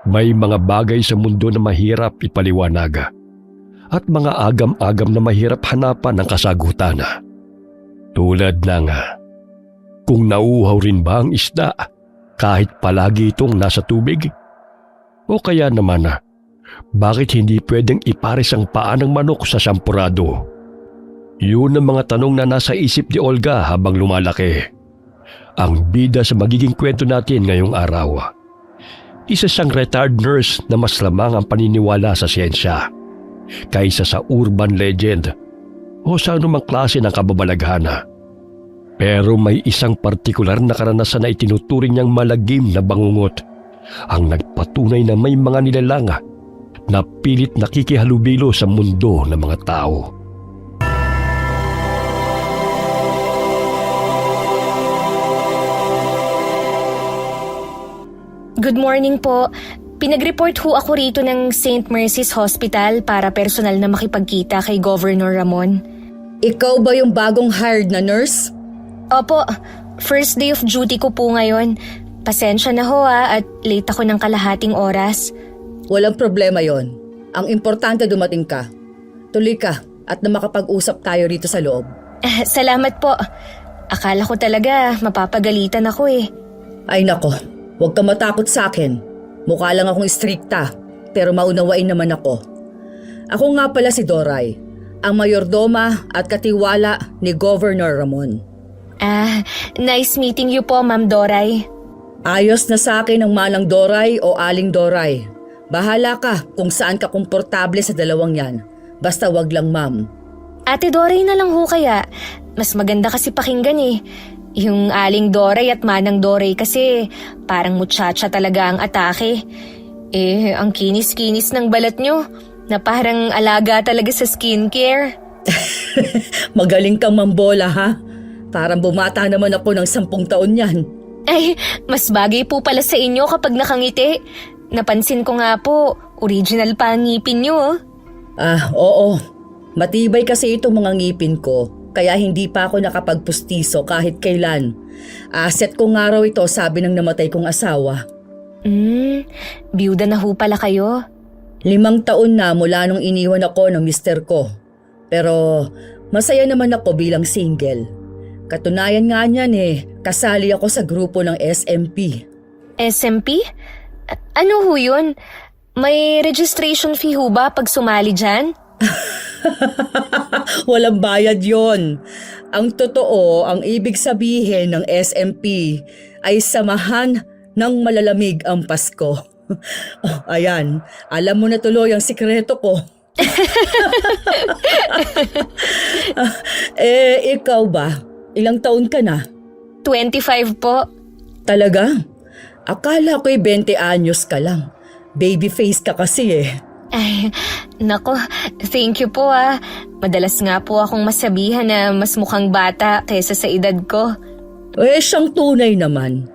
May mga bagay sa mundo na mahirap ipaliwanag at mga agam-agam na mahirap hanapan ng kasagutan. Tulad ng kung nauuhaw rin ba ang isda kahit palagi itong nasa tubig? O kaya naman, bakit hindi pwedeng ipares ang paa ng manok sa sampurado? Yun ang mga tanong na nasa isip ni Olga habang lumalaki. Ang bida sa magiging kwento natin ngayong araw. Isa siyang retired nurse na mas lamang ang paniniwala sa siyensya kaysa sa urban legend o sa anumang klase ng kababalaghan. Pero may isang partikular na karanasan na itinuturing niyang malagim na bangungot ang nagpatunay na may mga nilalang na pilit nakikihalubilo sa mundo ng mga tao. Good morning po. Pinag-report ho ako rito ng St. Mercy's Hospital para personal na makipagkita kay Governor Ramon. Ikaw ba yung bagong hired na nurse? Opo, first day of duty ko po ngayon. Pasensya na ho at late ako ng kalahating oras. Walang problema yon. Ang importante dumating ka. Tuloy ka at na makapag-usap tayo rito sa loob. Salamat po. Akala ko talaga mapapagalitan ako eh. Ay nako, huwag ka matakot sa akin. Mukha lang akong strikta, pero maunawain naman ako. Ako nga pala si Doray, ang mayordoma at katiwala ni Governor Ramon. Nice meeting you po, Ma'am Doray. Ayos na sa akin ang Manang Doray o Aling Doray. Bahala ka kung saan ka komportable sa dalawang yan. Basta wag lang ma'am. Ate Doray na lang ho kaya. Mas maganda kasi pakinggan eh. Yung Aling Doray at Manang Doray kasi parang muchacha talaga ang atake. Ang kinis-kinis ng balat nyo na parang alaga talaga sa skincare. Magaling kang mambola ha. Parang bumata naman ako ng 10 taon yan. Ay, mas bagay po pala sa inyo kapag nakangiti. Napansin ko nga po, original pa ang ngipin nyo. Oo. Matibay kasi itong mga ngipin ko, kaya hindi pa ako nakapagpustiso kahit kailan. Asset ko nga raw ito, sabi ng namatay kong asawa. Biyuda na ho pala kayo. 5 taon na mula nung iniwan ako ng mister ko. Pero masaya naman ako bilang single. Katunayan nga niyan kasali ako sa grupo ng SMP. SMP? Ano ho yun? May registration fee ho ba pag sumali dyan? Walang bayad yon. Ang totoo, ang ibig sabihin ng SMP ay samahan ng malalamig ang Pasko. Ayan, alam mo na tuloy ang sikreto ko. Ikaw ba? Ilang taon ka na? 25 po. Talaga? Akala ko'y 20 anyos ka lang. Baby face ka kasi Ay, nako, thank you po Madalas nga po akong masabihan na mas mukhang bata kaysa sa edad ko. Siyang tunay naman.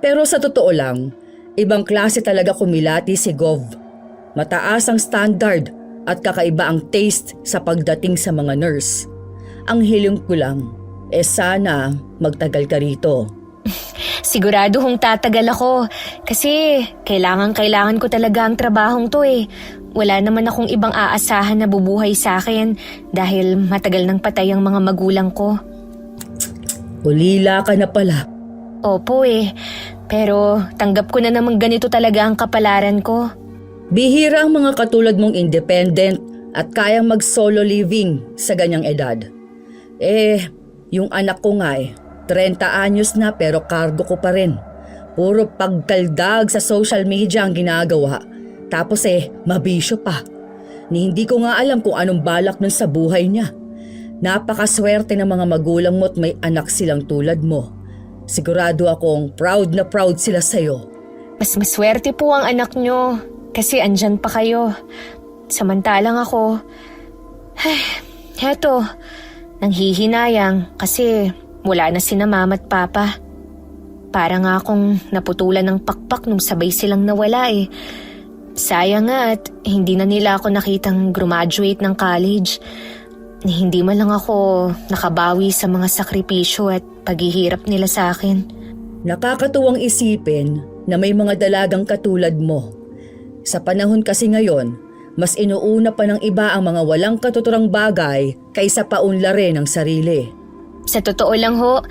Pero sa totoo lang, ibang klase talaga kumilati si Gov. Mataas ang standard at kakaiba ang taste sa pagdating sa mga nurse. Ang hiling ko lang, sana magtagal ka rito. Sigurado hong tatagal ako kasi kailangan ko talaga ang trabahong to Wala naman akong ibang aasahan na bubuhay sa akin dahil matagal nang patay ang mga magulang ko. Ulila ka na pala. Opo pero tanggap ko na namang ganito talaga ang kapalaran ko. Bihira ang mga katulad mong independent at kayang mag-solo living sa ganyang edad. Yung anak ko nga 30 anyos na pero kargo ko pa rin. Puro pagkaldag sa social media ang ginagawa. Tapos mabisyo pa. Hindi ko nga alam kung anong balak nun sa buhay niya. Napakaswerte ng mga magulang mo at may anak silang tulad mo. Sigurado akong proud na proud sila sa'yo. Mas maswerte po ang anak nyo kasi andyan pa kayo. Samantalang ako, heto, nanghihinayang kasi wala na sina mama at papa. Para nga akong naputulan ng pakpak nung sabay silang nawala Sayang nga at hindi na nila ako nakitang graduate ng college. Hindi man lang ako nakabawi sa mga sakripisyo at paghihirap nila sa akin. Nakakatuwang isipin na may mga dalagang katulad mo. Sa panahon kasi ngayon, mas inuuna pa ng iba ang mga walang katuturang bagay kaysa paunlarin ang sarili. Sa totoo lang ho,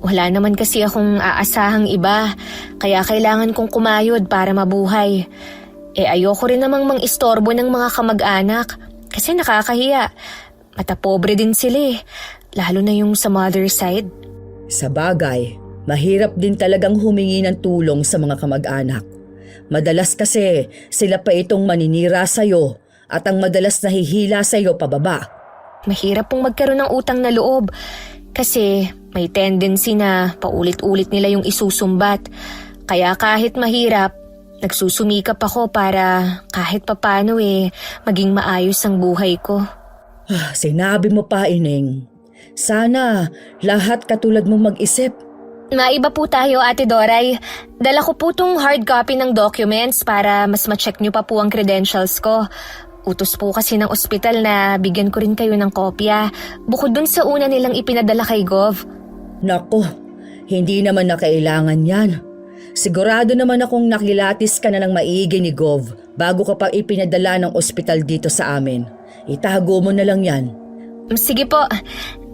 wala naman kasi akong aasahang iba, kaya kailangan kong kumayod para mabuhay. Ayoko rin namang mang-istorbo ng mga kamag-anak kasi nakakahiya. Matapobre din sila lalo na yung sa mother side. Sa bagay, mahirap din talagang humingi ng tulong sa mga kamag-anak. Madalas kasi sila pa itong maninira sa'yo at ang madalas nahihila sa'yo pababa. Mahirap pong magkaroon ng utang na loob kasi may tendency na paulit-ulit nila yung isusumbat. Kaya kahit mahirap, nagsusumikap ako para kahit papano maging maayos ang buhay ko. Sinabi mo pa, Ineng. Sana lahat katulad mo mag-isip. Maiba po tayo, Ate Doray. Dala ko po tong hard copy ng documents para mas ma-check nyo pa po ang credentials ko. Utos po kasi ng ospital na bigyan ko rin kayo ng kopya, bukod dun sa una nilang ipinadala kay Gov. Nako, hindi naman na kailangan yan. Sigurado naman akong nakilatis ka na ng maigi ni Gov bago ka pa ipinadala ng ospital dito sa amin. Itago mo na lang yan. Sige po.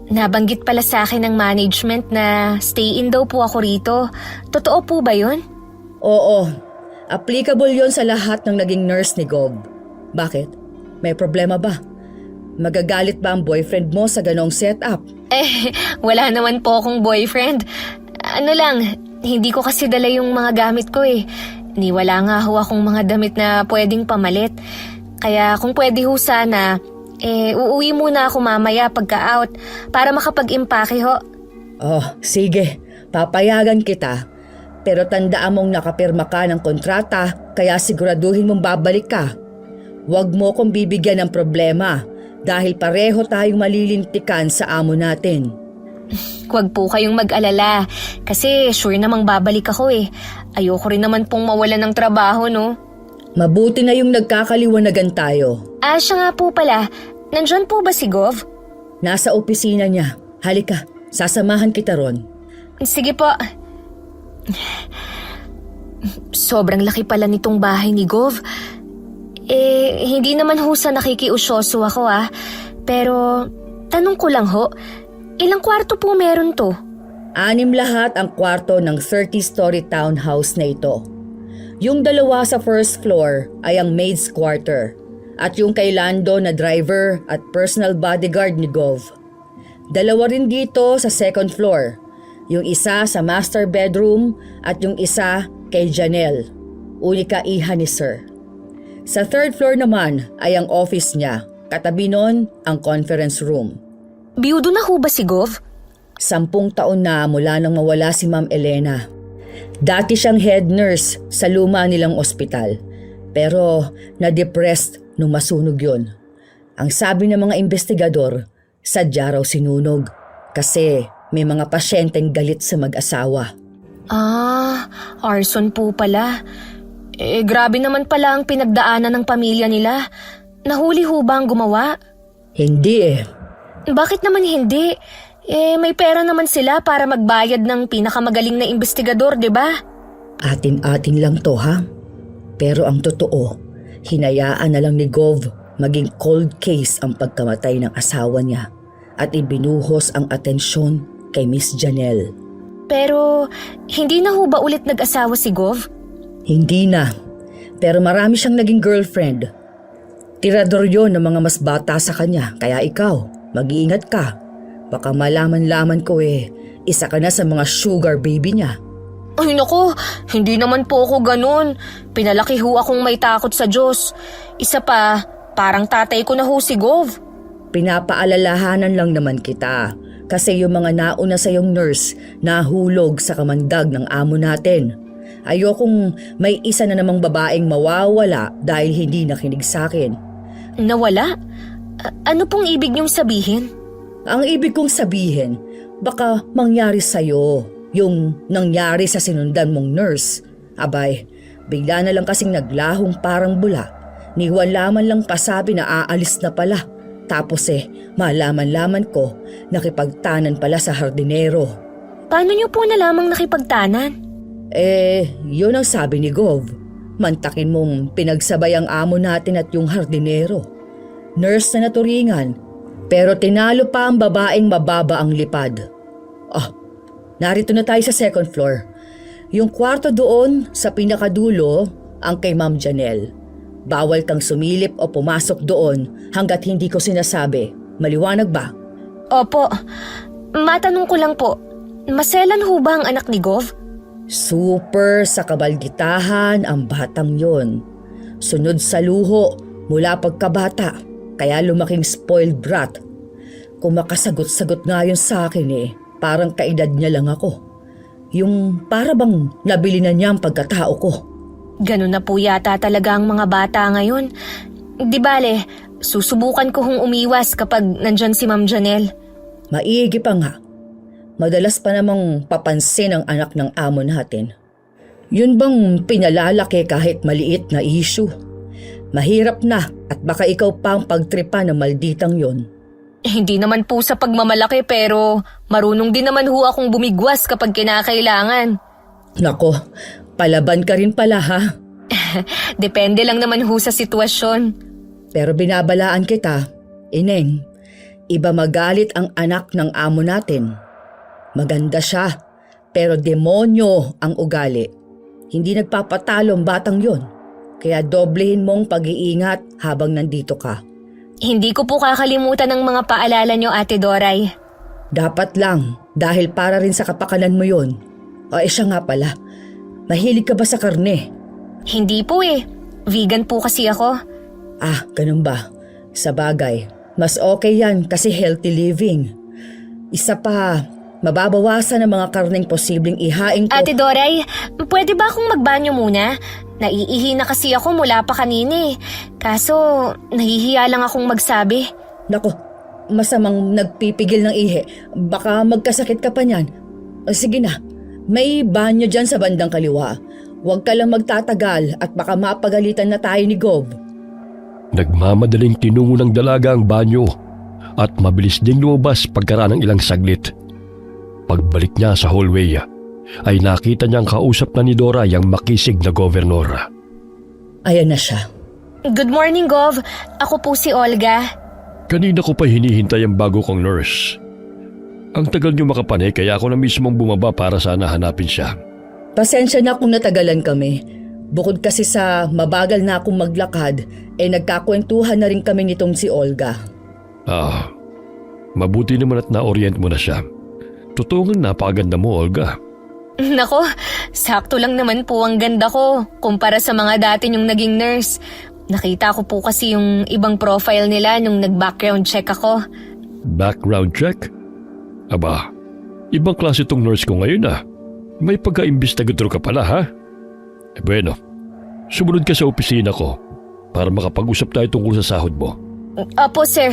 Nabanggit pala sa akin ng management na stay-in daw po ako rito. Totoo po ba yun? Oo, applicable yon sa lahat ng naging nurse ni Gov. Bakit? May problema ba? Magagalit ba ang boyfriend mo sa ganong setup? Wala naman po akong boyfriend. Ano lang, hindi ko kasi dala yung mga gamit ko Wala nga ho akong mga damit na pwedeng pamalit. Kaya kung pwede ho sana, uuwi muna ako mamaya pagka-out para makapag-impake ho. Oh, sige. Papayagan kita. Pero tandaan mong nakapirma ka ng kontrata kaya siguraduhin mong babalik ka. Huwag mo kong bibigyan ng problema dahil pareho tayong malilintikan sa amo natin. Huwag po kayong mag-alala kasi sure namang babalik ako Ayoko rin naman pong mawalan ng trabaho, no? Mabuti na yung nagkakaliwanagan tayo. Siya nga po pala. Nandyan po ba si Gov? Nasa opisina niya. Halika, sasamahan kita ron. Sige po. Sobrang laki pala nitong bahay ni Gov. Hindi naman ho sa nakikiusyoso ako Pero, tanong ko lang ho, ilang kwarto po meron to? 6 lahat ang kwarto ng 30-story townhouse na ito. Yung 2 sa first floor ay ang maid's quarter at yung kay Lando na driver at personal bodyguard ni Gov. 2 rin dito sa second floor, yung isa sa master bedroom at yung isa kay Janelle, unika iha ni Sir. Sa third floor naman ay ang office niya, katabi nun ang conference room. Biyudo na ho ba si Gov? 10 taon na mula nang mawala si Ma'am Elena. Dati siyang head nurse sa luma nilang ospital, pero na-depressed nung masunog yun. Ang sabi ng mga investigador, sadya raw sinunog kasi may mga pasyenteng galit sa mag-asawa. Arson po pala. Grabe naman pala ang pinagdaanan ng pamilya nila. Nahuli ho ba ang gumawa? Hindi Bakit naman hindi? May pera naman sila para magbayad ng pinakamagaling na investigador, di ba? Atin-atin lang to ha. Pero ang totoo, hinayaan na lang ni Gov maging cold case ang pagkamatay ng asawa niya at ibinuhos ang atensyon kay Miss Janelle. Pero hindi na ho ba ulit nag-asawa si Gov? Hindi na, pero marami siyang naging girlfriend. Tirador yon ng mga mas bata sa kanya, kaya ikaw, mag-iingat ka. Baka malaman-laman ko isa ka na sa mga sugar baby niya. Ay nako, hindi naman po ako ganun. Pinalaki ho akong may takot sa Diyos. Isa pa, parang tatay ko na ho si Gov. Pinapaalalahanan lang naman kita kasi yung mga nauna sa yung nurse nahulog sa kamandag ng amo natin. Ayokong may isa na namang babaeng mawawala dahil hindi nakinig sa akin. Nawala? Ano pong ibig niyong sabihin? Ang ibig kong sabihin, baka mangyari sa'yo yung nangyari sa sinundan mong nurse. Abay, bigla na lang kasing naglahong parang bula. Ni wala man lang pasabi na aalis na pala. Tapos malaman-laman ko, nakipagtanan pala sa hardinero. Paano niyo po nalamang nakipagtanan? Yun ang sabi ni Gov. Mantakin mong pinagsabay ang amo natin at yung hardinero. Nurse na naturingan, pero tinalo pa ang babaeng mababa ang lipad. Narito na tayo sa second floor. Yung kwarto doon sa pinakadulo ang kay Ma'am Janelle. Bawal kang sumilip o pumasok doon hanggat hindi ko sinasabi. Maliwanag ba? Opo. Matanong ko lang po, maselan ho ba ang anak ni Gov? Super sa kabalditahan ang batang yon. Sunod sa luho mula pagkabata, kaya lumaking spoiled brat. Kung makasagot-sagot nga yun sa akin parang kaedad niya lang ako. Yung para bang nabili na niya ang pagkatao ko. Ganun na po yata talaga ang mga bata ngayon. Di bale, susubukan ko hong umiwas kapag nandyan si Ma'am Janelle. Maigi pa nga. Madalas pa namang papansin ang anak ng amo natin. Yun bang pinalalaki kahit maliit na issue? Mahirap na at baka ikaw pa ang pagtripa ng malditang yon. Hindi naman po sa pagmamalaki pero marunong din naman ho akong bumigwas kapag kinakailangan. Nako, palaban ka rin pala ha. Depende lang naman ho sa sitwasyon. Pero binabalaan kita, Ineng, iba magalit ang anak ng amo natin. Maganda siya, pero demonyo ang ugali. Hindi nagpapatalo ang batang yon. Kaya doblehin mong pag-iingat habang nandito ka. Hindi ko po kakalimutan ang mga paalala nyo, Ate Doray. Dapat lang, dahil para rin sa kapakanan mo yon. Siya nga pala, mahilig ka ba sa karne? Hindi po Vegan po kasi ako. Ganun ba? Sa bagay, mas okay yan kasi healthy living. Isa pa, mababawasan ang mga karneng posibleng ihain ko. Ate Doray, pwede ba akong magbanyo muna? Naiihi na kasi ako mula pa kanina Kaso, nahihiya lang akong magsabi. Nako, masamang nagpipigil ng ihi. Baka magkasakit ka pa niyan. Sige na, may banyo dyan sa bandang kaliwa. Huwag ka lang magtatagal at baka mapagalitan na tayo ni Gov. Nagmamadaling tinungo ng dalaga ang banyo at mabilis ding lumabas pagkaraan ng ilang saglit. Pagbalik niya sa hallway ay nakita niyang kausap na ni Dora yung makisig na gobernor. Ayan na siya. Good morning, Gov. Ako po si Olga. Kanina ko pa hinihintay ang bago kong nurse. Ang tagal niyo makapanay kaya ako na mismong bumaba para sana hanapin siya. Pasensya na kung natagalan kami. Bukod kasi sa mabagal na akong maglakad, nagkakwentuhan na rin kami nitong si Olga. Mabuti naman at na-orient mo na siya. Totoo nga napakaganda mo, Olga. Nako, sakto lang naman po ang ganda ko kumpara sa mga dati niyong naging nurse. Nakita ko po kasi yung ibang profile nila nung nag-background check ako. Background check? Aba, ibang klase tong nurse ko ngayon May pagka-imbestigador ka pala Bueno, sumunod ka sa opisina ko para makapag-usap tayo tungkol sa sahod mo. Opo, sir.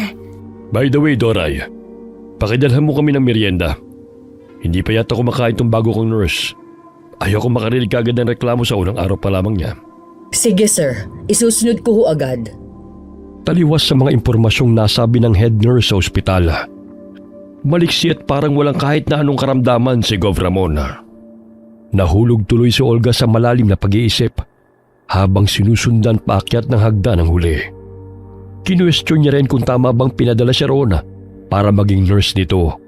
By the way, Doray, pakidalhan mo kami ng merienda. Hindi pa yata kumakain tong bago kong nurse. Ayoko makarinig agad ng reklamo sa unang araw pa lamang niya. Sige sir, isusunod ko ho agad. Taliwas sa mga impormasyong nasabi ng head nurse sa ospital. Maliksi at parang walang kahit na anong karamdaman si Gov Ramon. Nahulog tuloy si Olga sa malalim na pag-iisip habang sinusundan paakyat ng hagdan ng huli. Kinuwestiyon niya rin kung tama bang pinadala siya roon para maging nurse nito.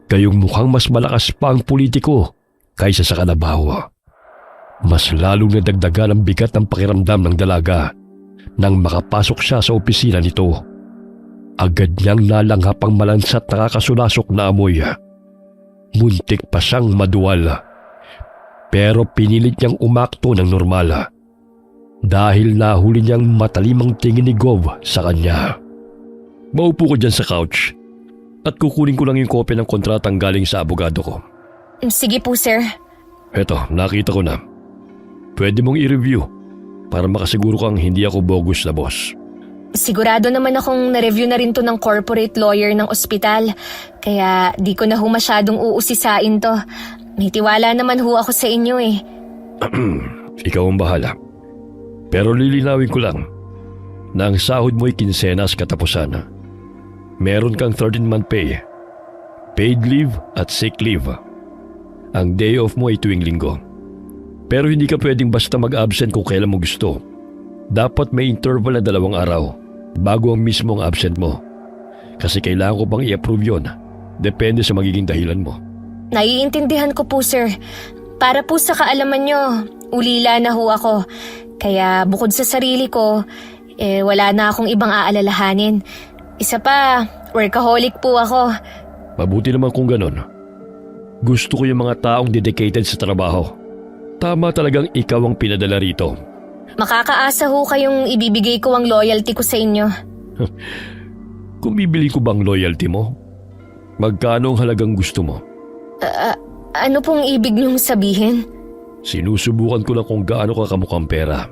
Kayong mukhang mas malakas pa ang politiko kaysa sa kalabaw. Mas lalong nadagdagan ang bigat ng pakiramdam ng dalaga nang makapasok siya sa opisina nito. Agad niyang nalanghap ang malansat na nakakasulasok na amoy. Muntik pa siyang maduwal. Pero pinilit niyang umakto ng normal dahil nahuli niyang matalimang tingin ni Gov sa kanya. Maupo ko dyan sa couch at kukunin ko lang yung kopya ng kontratang galing sa abogado ko. Sige po, sir. Eto, nakita ko na. Pwede mong i-review para makasiguro kang hindi ako bogus na boss. Sigurado naman akong na-review na rin to ng corporate lawyer ng ospital. Kaya di ko na ho masyadong uusisain to. May tiwala naman ho ako sa inyo Ikaw ang bahala. Pero lilinawin ko lang na ang sahod mo ay kinsenas katapusan. Meron kang 13-month pay, paid leave at sick leave. Ang day off mo ay tuwing linggo. Pero hindi ka pwedeng basta mag-absent kung kailan mo gusto. Dapat may interval na 2 araw bago ang mismong absent mo. Kasi kailangan ko pang i-approve yun. Depende sa magiging dahilan mo. Naiintindihan ko po, sir. Para po sa kaalaman nyo, ulila na ho ako. Kaya bukod sa sarili ko, wala na akong ibang aalalahanin. Isa pa, workaholic po ako. Mabuti naman kung ganon. Gusto ko yung mga taong dedicated sa trabaho. Tama talagang ikaw ang pinadala rito. Makakaasa ho kayong ibibigay ko ang loyalty ko sa inyo. Kung bibili ko bang loyalty mo? Magkano ang halagang gusto mo? Ano pong ibig niyong sabihin? Sinusubukan ko lang kung gaano ka kamukhang pera.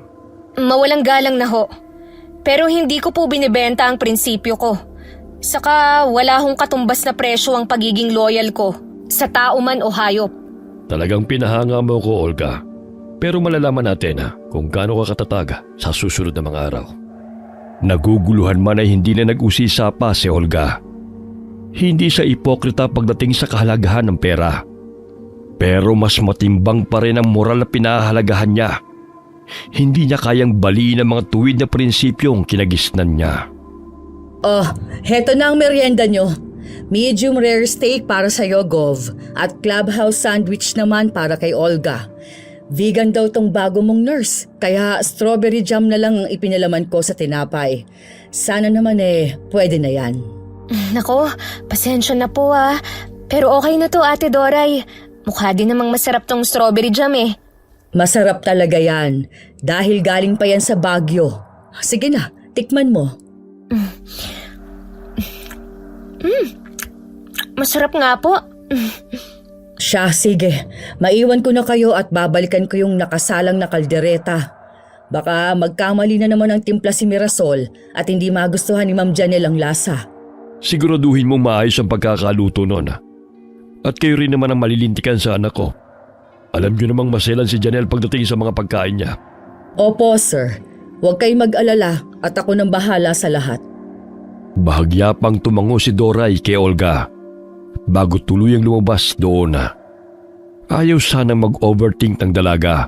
Mawalang galang na ho. Pero hindi ko po binibenta ang prinsipyo ko. Saka wala hong katumbas na presyo ang pagiging loyal ko, sa tao man o hayop. Talagang pinahanga mo ko, Olga. Pero malalaman natin kung gaano ka katatag sa susunod na mga araw. Naguguluhan man ay hindi na nag-usisa pa si Olga. Hindi siya ipokrita pagdating sa kahalagahan ng pera. Pero mas matimbang pa rin ang moral na pinahalagahan niya. Hindi niya kayang baliin ang mga tuwid na prinsipyong kinagisnan niya. Oh, heto na ang merienda nyo. Medium rare steak para sa'yo, Gov. At clubhouse sandwich naman para kay Olga. Vegan daw tong bago mong nurse, kaya strawberry jam na lang ang ipinalaman ko sa tinapay. Sana naman pwede na yan. Nako, pasensya na po Pero okay na to, Ate Doray. Mukha din namang masarap tong strawberry jam Masarap talaga yan, dahil galing pa yan sa Baguio. Sige na, tikman mo. Masarap nga po. Siya, sige. Maiwan ko na kayo at babalikan ko yung nakasalang na kaldereta. Baka magkamali na naman ang timpla si Mirasol at hindi magustuhan ni Ma'am Janelle ang lasa. Siguraduhin mong maayos ang pagkakaluto nun. At kayo rin naman ang malilintikan sa anak ko. Alam niyo namang maselan si Janelle pagdating sa mga pagkain niya. Opo, sir. Huwag kayong mag-alala at ako nang bahala sa lahat. Bahagya pang tumango si Doray kay Olga bago tuluyang lumabas doon. Ayaw sanang mag-overthink ng dalaga.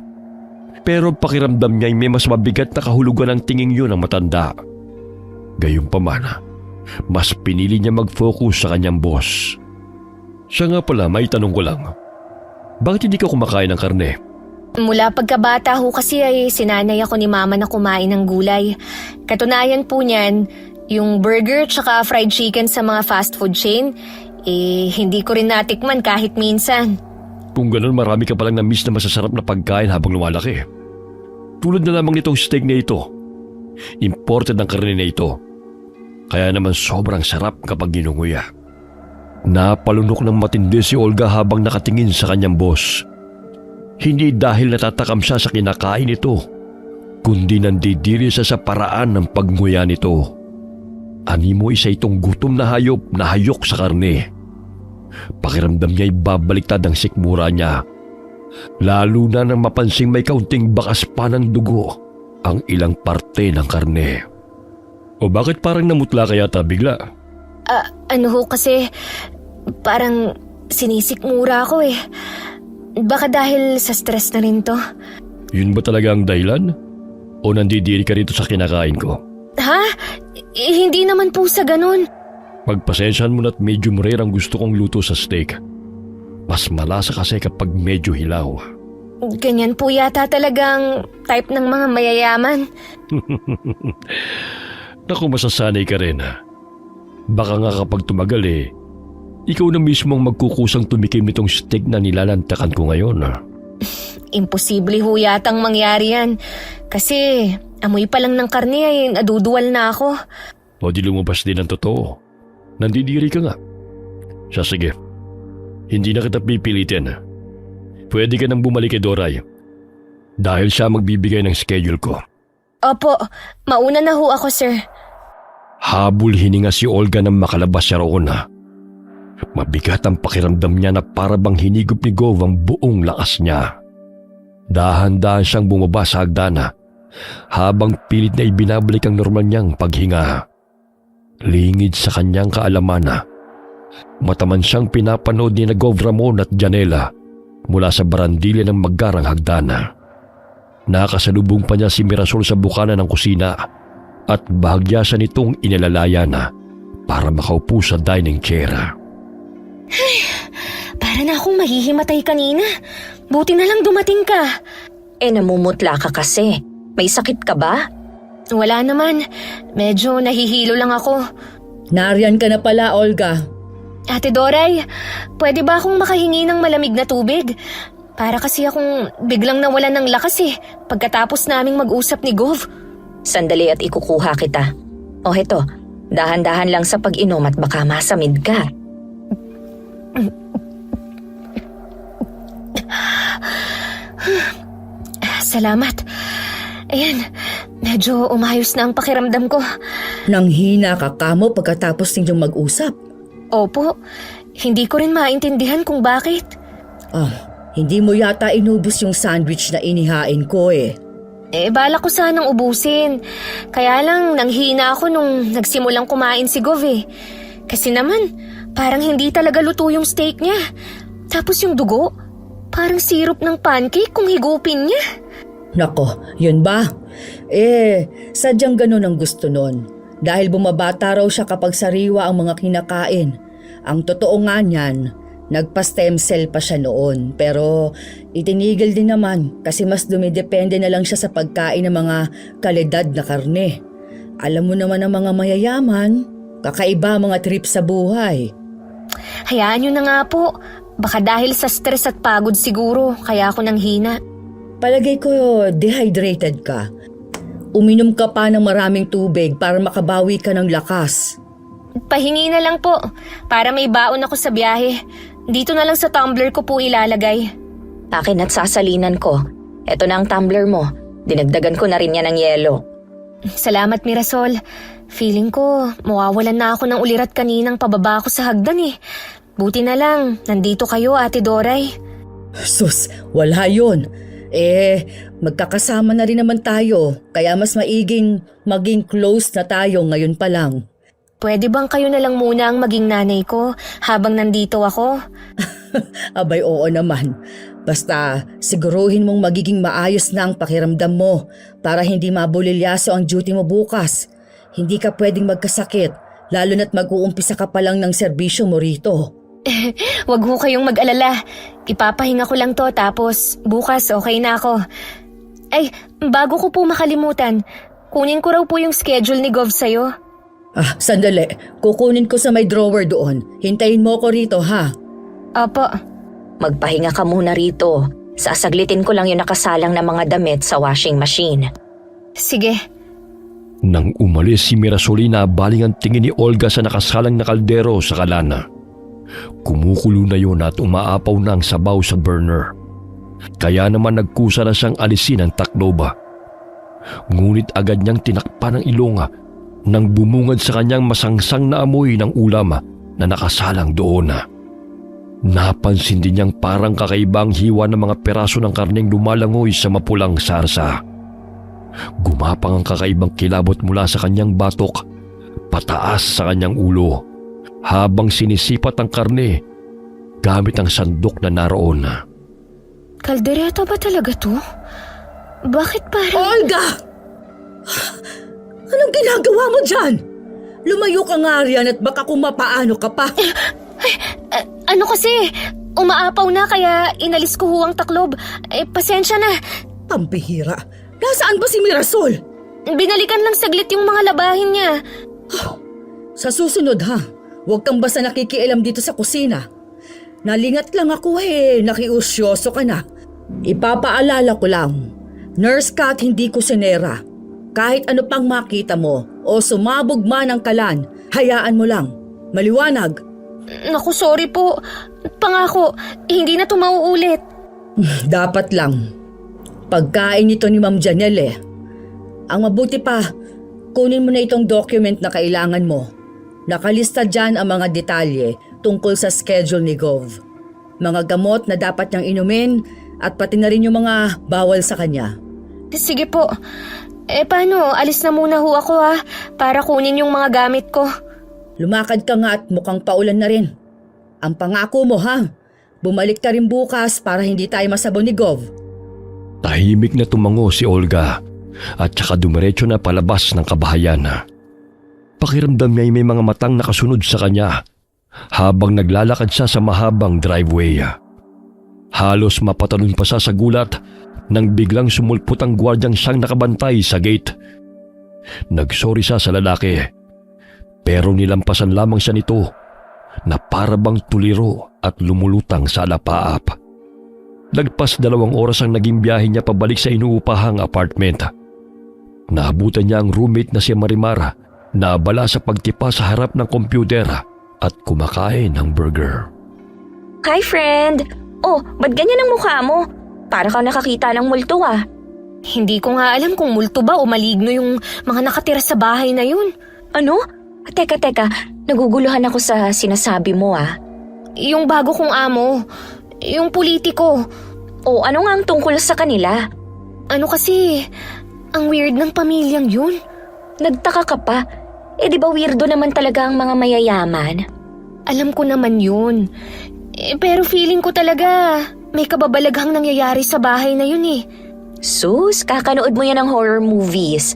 Pero pakiramdam niya ay may mas mabigat na kahulugan ng tingin yun ng matanda. Gayunpaman, mas pinili niya mag-focus sa kanyang boss. Siya nga pala, may tanong ko lang. Bakit hindi ka kumakain ng karne? Mula pagkabata ho kasi ay sinanay ako ni Mama na kumain ng gulay. Katunayan po niyan, yung burger tsaka fried chicken sa mga fast food chain, hindi ko rin natikman kahit minsan. Kung ganun, marami ka palang na-miss na masasarap na pagkain habang lumalaki. Tulad na lamang nitong steak na ito. Imported ang karne na ito. Kaya naman sobrang sarap kapag ginunguya. Napalunok ng matindi si Olga habang nakatingin sa kanyang boss. Hindi dahil natatakam siya sa kinakain nito, kundi nandidiri siya sa paraan ng pagnguya nito. Animo isa itong gutom na hayop na hayok sa karne. Pakiramdam niya ay babaliktad ang sikmura niya. Lalo na nang mapansing may kaunting bakas pa ng dugo ang ilang parte ng karne. O bakit parang namutla ka yata bigla? Ano ho kasi, parang sinisikmura ako Baka dahil sa stress na rin to. Yun ba talaga ang dahilan? O nandidiri ka rito sa kinakain ko? Ha? Hindi naman po sa ganun. Pagpasensyahan mo na't medium rare ang gusto kong luto sa steak. Mas malasa kasi kapag medyo hilaw. Ganyan po yata talagang type ng mga mayayaman. Naku, masasanay ka rin Baka nga kapag tumagal ikaw na mismo ang magkukusang tumikim nitong steak na nilalantakan ko ngayon. Imposible ho yatang mangyari yan. Kasi amoy pa lang ng karne ay naduduwal na ako. O di lumabas din ang totoo. Nandidiri ka nga. Siya, sige. Hindi na kita pipilitin. Pwede ka nang bumalik kay Doray. Dahil siya magbibigay ng schedule ko. Opo, mauna na ho ako, sir. Habol hininga si Olga nang makalabas siya roon. Mabigat ang pakiramdam niya na para bang hinigop ni Gov ang buong lakas niya. Dahan-dahan siyang bumaba sa hagdana habang pilit na ibinabalik ang normal niyang paghinga. Lingid sa kanyang kaalaman mataman siyang pinapanood ni Gov Ramon at Janela mula sa barandilya ng maggarang hagdana. Nakasalubong pa niya si Mirasol sa bukana ng kusina at bahagya siya nitong inilalaya na para makaupo sa dining chair. Para na akong mahihimatay kanina. Buti na lang dumating ka. Namumutla ka kasi. May sakit ka ba? Wala naman. Medyo nahihilo lang ako. Nariyan ka na pala, Olga. Ate Doray, pwede ba akong makahingi ng malamig na tubig? Para kasi akong biglang nawalan ng lakas pagkatapos naming mag-usap ni Gov. Sandali at ikukuha kita. O heto, dahan-dahan lang sa pag-inom at baka masamid ka. Salamat. Ayan, medyo umayos na ang pakiramdam ko. Nanghina ka kamo pagkatapos ninyong mag-usap. Opo, hindi ko rin maintindihan kung bakit. Hindi mo yata inubos yung sandwich na inihain ko Bala ko sanang ubusin. Kaya lang nanghina ako nung nagsimulang kumain si Gov Kasi naman, parang hindi talaga luto yung steak niya. Tapos yung dugo, parang syrup ng pancake kung higupin niya. Nako, yun ba? Sadyang ganun ang gusto nun. Dahil bumabata raw siya kapag sariwa ang mga kinakain. Ang totoo nga niyan, nagpa-stem cell pa siya noon. Pero itinigil din naman kasi mas dumidepende na lang siya sa pagkain ng mga kalidad na karne. Alam mo naman ang mga mayayaman, kakaiba mga trip sa buhay. Hayaan niyo na nga po. Baka dahil sa stress at pagod siguro, kaya ako nanghina. Palagay ko dehydrated ka. Uminom ka pa ng maraming tubig para makabawi ka ng lakas. Pahingi na lang po, para may baon ako sa biyahe. Dito na lang sa tumbler ko po ilalagay. Akin at sasalinan ko. Eto na ang tumbler mo. Dinagdagan ko na rin yan ng yelo. Salamat, Mirasol. Feeling ko, mawawalan na ako ng ulirat kaninang pababa ako sa hagdan Buti na lang, nandito kayo, Ate Doray. Sus, wala yun. Magkakasama na rin naman tayo, kaya mas maiging maging close na tayo ngayon pa lang. Pwede bang kayo na lang muna ang maging nanay ko habang nandito ako? Abay, oo naman. Basta siguruhin mong magiging maayos na ang pakiramdam mo para hindi mabulilyaso ang duty mo bukas. Hindi ka pwedeng magkasakit, lalo na't mag-uumpisa ka pa lang ng serbisyo mo rito. Wag ho kayong mag-alala. Ipapahinga ko lang to tapos bukas okay na ako. Ay, bago ko po makalimutan, kunin ko raw po yung schedule ni Gov sa'yo. Sandali. Kukunin ko sa may drawer doon. Hintayin mo ko rito, ha? Opo. Magpahinga ka muna rito. Sasaglitin ko lang yung nakasalang na mga damit sa washing machine. Sige. Nang umalis si Mirasolina, baling ang tingin ni Olga sa nakasalang na kaldero sa kalana. Kumukulo na yun at umaapaw na ang sabaw sa burner. Kaya naman nagkusa na siyang alisin ang takloba. Ngunit agad niyang tinakpan ang ilong nang bumungad sa kanyang masangsang na amoy ng ulam na nakasalang doon. Napansin din niyang parang kakaibang hiwa ng mga peraso ng karneng lumalangoy sa mapulang sarsa. Gumapang ang kakaibang kilabot mula sa kanyang batok, pataas sa kanyang ulo, habang sinisipat ang karne gamit ang sandok na naroon. Kaldereta ba talaga to? Bakit parang... Olga! Anong ginagawa mo dyan? Lumayo ka nga riyan at baka kung mapaano ka pa. Ano kasi? Umaapaw na kaya inalis ko huwang taklob. Pasensya na. Pampihira. Nasaan ba si Mirasol? Binalikan lang saglit yung mga labahin niya. Sa susunod huwag kang basta nakikialam dito sa kusina. Nalingat lang ako nakiusyoso ka na. Ipapaalala ko lang, nurse ka at hindi kusinera. Kahit ano pang makita mo o sumabog man ang kalan, hayaan mo lang. Maliwanag. Naku, sorry po. Pangako, hindi na to mauulit. Dapat lang. Pagkain nito ni Ma'am Janelle Ang mabuti pa, kunin mo na itong document na kailangan mo. Nakalista dyan ang mga detalye tungkol sa schedule ni Gov. Mga gamot na dapat niyang inumin at pati na rin yung mga bawal sa kanya. Sige po. Paano? Alis na muna ho ako para kunin yung mga gamit ko. Lumakad ka nga at mukhang paulan na rin. Ang pangako mo bumalik ka rin bukas para hindi tayo masabon ni Gov. Tahimik na tumango si Olga at saka dumiretso na palabas ng kabahayan. Pakiramdam niya ay may mga matang nakasunod sa kanya habang naglalakad siya sa mahabang driveway. Halos mapatalon pa siya sa gulat nang biglang sumulpot ang gwardyang siyang nakabantay sa gate. Nagsorry siya sa lalaki pero nilampasan lamang siya nito na parabang tuliro at lumulutang sa alapaap. Lagpas 2 oras ang naging biyahe niya pabalik sa inuupahang apartment. Naabutan niya ang roommate na si Marimar na abala sa pagtipa sa harap ng kompyuter at kumakain ng burger. Hi, friend! Oh, ba't ganyan ang mukha mo? Para kang nakakita ng multo ah. Hindi ko nga alam kung multo ba o maligno yung mga nakatira sa bahay na yun. Ano? Teka, naguguluhan ako sa sinasabi mo ah. Yung bago kong amo, yung politiko. O ano nga ang tungkol sa kanila? Ano kasi, ang weird ng pamilyang yun. Nagtaka ka pa? Di ba weirdo naman talaga ang mga mayayaman? Alam ko naman yun. Pero feeling ko talaga may kababalaghang nangyayari sa bahay na yun eh. Sus, kakanood mo yan ng horror movies.